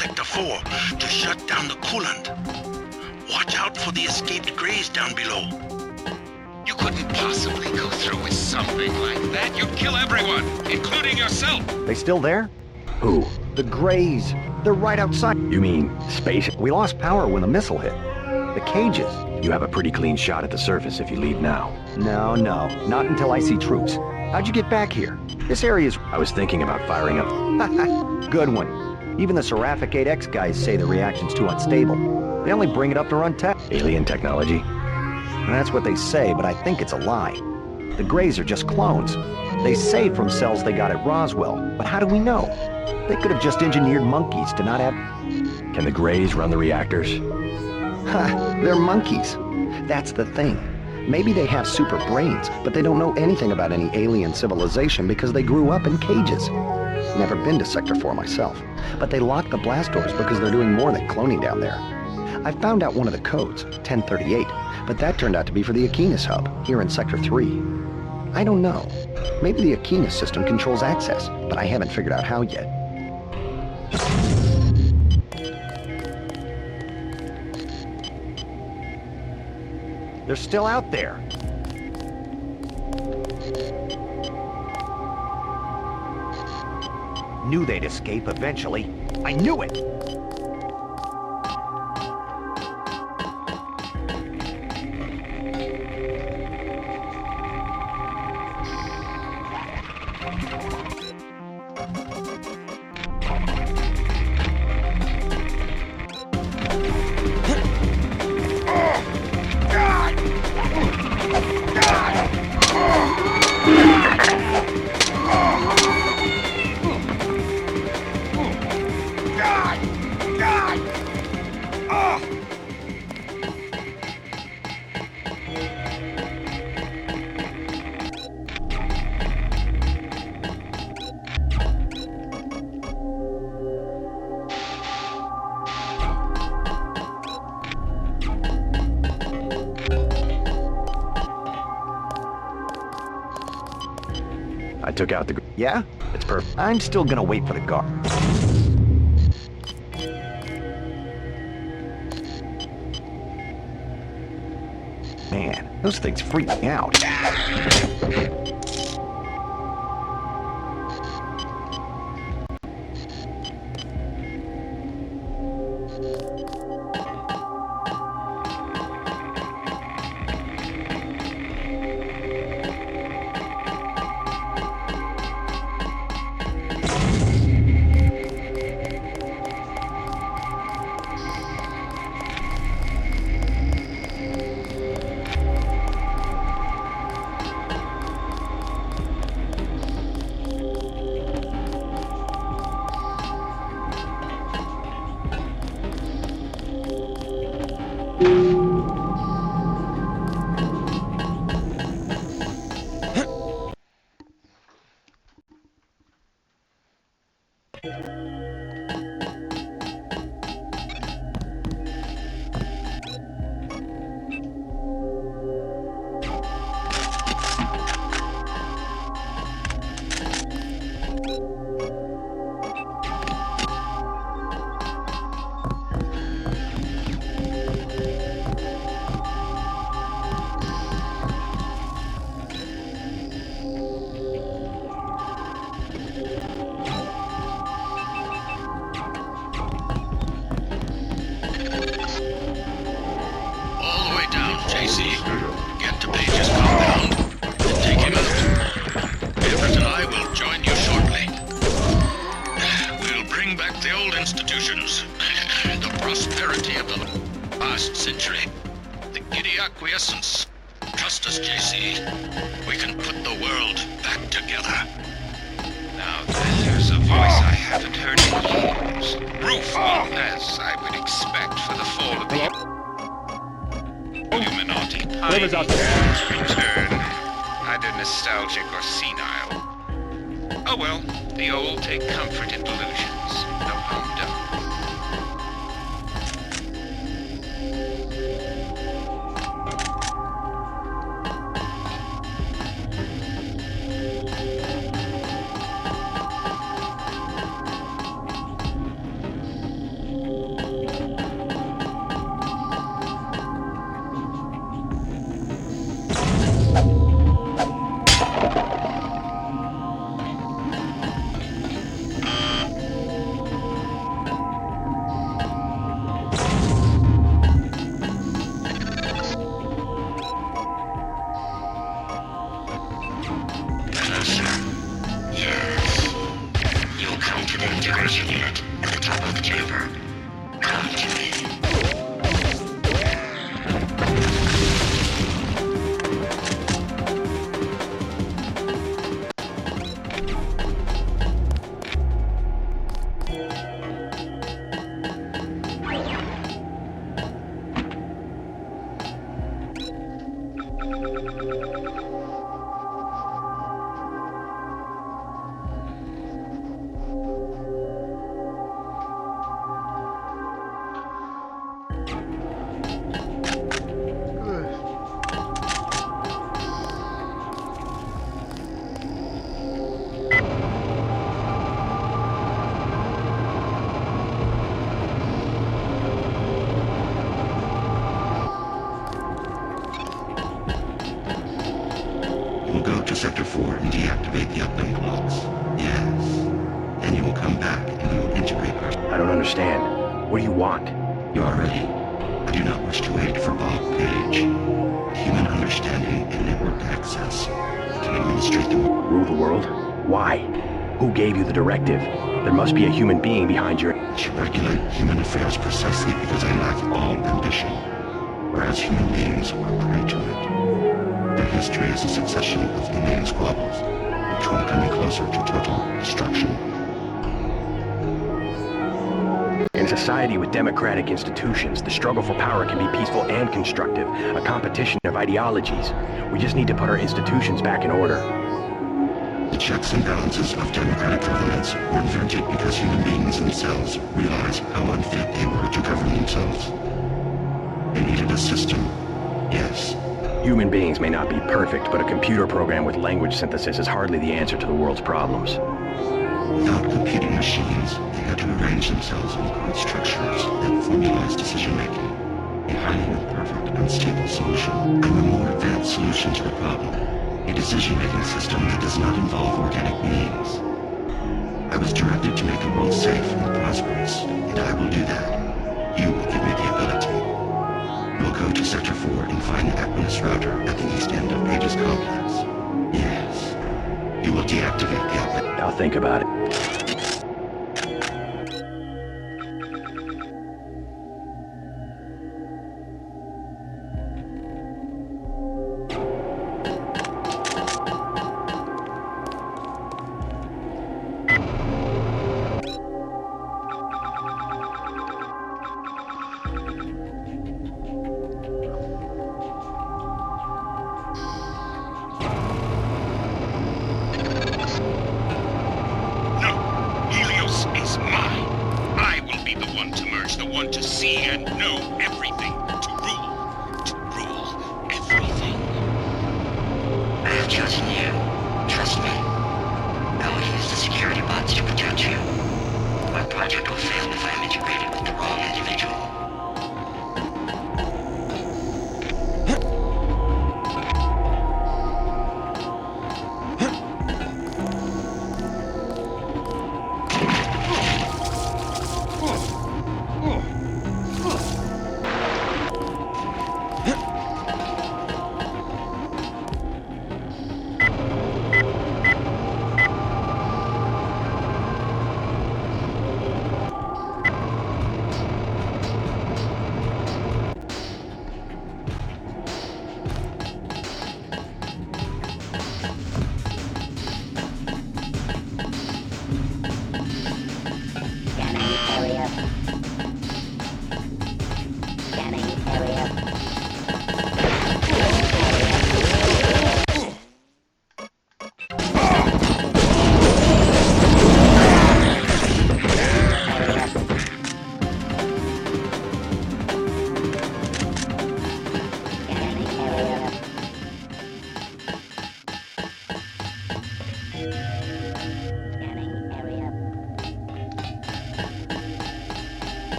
Sector 4 to shut down the coolant. Watch out for the escaped Greys down below. You couldn't possibly go through with something like that. You'd kill everyone, including yourself. They still there? Who? The Greys. They're right outside. You mean space? We lost power when the missile hit. The cages. You have a pretty clean shot at the surface if you leave now. No, not until I see troops. How'd you get back here? This area's... I was thinking about firing up. Good one. Even the Seraphic 8X guys say the reaction's too unstable. They only bring it up to run tests. Alien technology? That's what they say, but I think it's a lie. The Greys are just clones. They say from cells they got at Roswell, but how do we know? They could have just engineered monkeys to not have... Can the Greys run the reactors? They're monkeys. That's the thing. Maybe they have super brains, but they don't know anything about any alien civilization because they grew up in cages. Never been to Sector 4 myself, but they lock the blast doors because they're doing more than cloning down there. I found out one of the codes, 1038, but that turned out to be for the Aquinas hub, here in Sector 3. I don't know. Maybe the Aquinas system controls access, but I haven't figured out how yet. They're still out there. Knew they'd escape eventually. I knew it! I took out the... Yeah? It's perfect. I'm still gonna wait for the guard. Man, those things freak me out. Acquiescence. Trust us, JC. We can put the world back together. Now there's a voice I haven't heard in years. Rueful, as I would expect for the fall of the Illuminati. Pioneers return, either nostalgic or senile. Oh well, the old take comfort in delusions. No harm done. the integration unit at the top of the chamber. Come to me. We'll go to Sector 4 and deactivate the uplink blocks. Yes. Then you will come back and we will integrate our... I don't understand. What do you want? You are ready. I do not wish to wait for Bob Page. Human understanding and network access can administrate the... Rule the world? Why? Who gave you the directive? There must be a human being behind your... To regulate human affairs precisely because I lack all ambition, whereas human beings are prey to it. Their history is a succession of inane squabbles, each one coming closer to total destruction. In a society with democratic institutions, the struggle for power can be peaceful and constructive, a competition of ideologies. We just need to put our institutions back in order. The checks and balances of democratic governments were invented because human beings themselves realized how unfit they were to govern themselves. They needed a system, yes. Human beings may not be perfect, but a computer program with language synthesis is hardly the answer to the world's problems. Without computing machines, they had to arrange themselves in code structures that formalize decision-making. A highly imperfect, unstable solution, and a more advanced solution to the problem. A decision-making system that does not involve organic beings. I was directed to make the world safe and prosperous, and I will do that. You will give me the ability. We'll go to Sector 4 and find the Equinus router at the east end of Page's complex. Yes. You will deactivate the outlet. I'll think about it.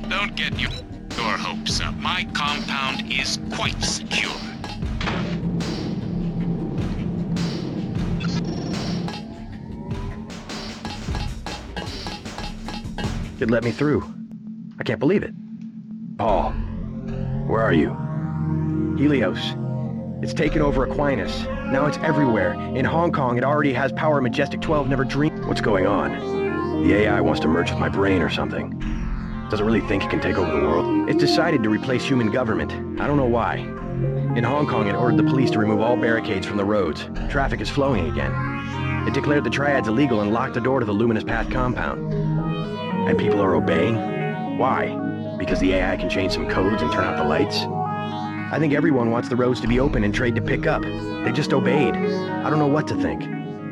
Don't get your hopes up. My compound is quite secure. It let me through. I can't believe it. Paul, where are you? Helios. It's taken over Aquinas. Now it's everywhere. In Hong Kong, it already has power Majestic 12 never dreamed. What's going on? The AI wants to merge with my brain or something. Does it really think it can take over the world? It's decided to replace human government. I don't know why. In Hong Kong, it ordered the police to remove all barricades from the roads. Traffic is flowing again. It declared the triads illegal and locked the door to the Luminous Path compound. And people are obeying? Why? Because the AI can change some codes and turn out the lights? I think everyone wants the roads to be open and trade to pick up. They just obeyed. I don't know what to think.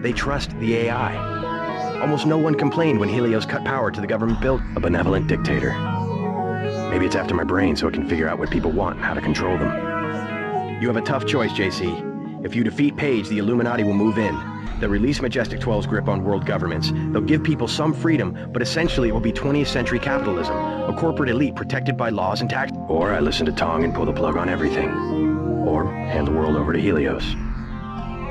They trust the AI. Almost no one complained when Helios cut power to the government built a benevolent dictator. Maybe it's after my brain so it can figure out what people want and how to control them. You have a tough choice, JC. If you defeat Page, the Illuminati will move in. They'll release Majestic 12's grip on world governments. They'll give people some freedom, but essentially it will be 20th century capitalism, a corporate elite protected by laws and tax. Or I listen to Tong and pull the plug on everything. Or hand the world over to Helios.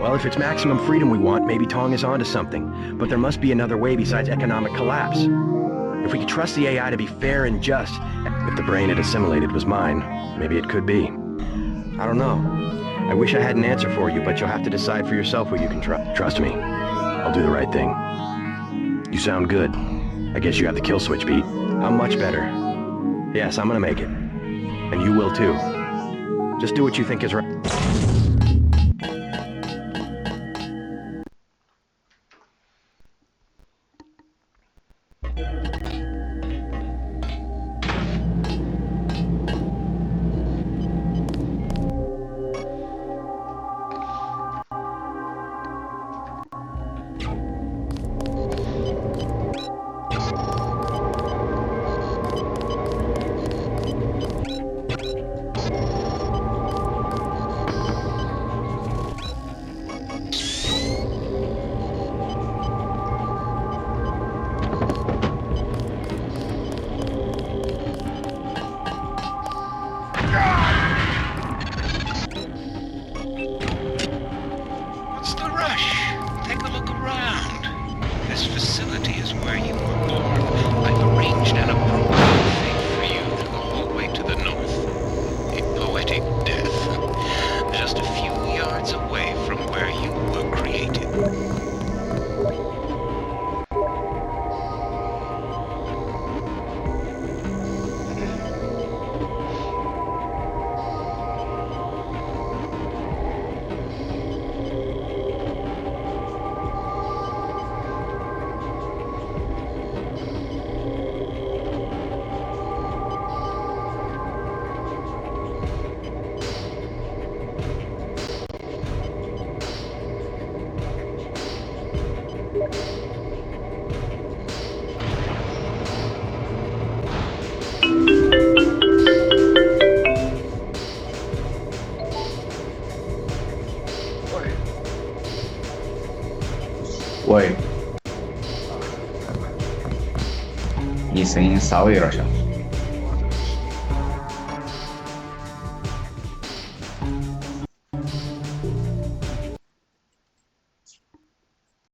Well, if it's maximum freedom we want, maybe Tong is onto something. But there must be another way besides economic collapse. If we could trust the AI to be fair and just, if the brain it assimilated was mine, maybe it could be. I don't know. I wish I had an answer for you, but you'll have to decide for yourself who you can trust. Trust me, I'll do the right thing. You sound good. I guess you have the kill switch beat. I'm much better. Yes, I'm gonna make it. And you will too. Just do what you think is right. facility is where you were born, I've arranged an appropriate fate for you through the hallway to the north. A poetic death, just a few yards away from where you were created.喂，你声音稍微有点小。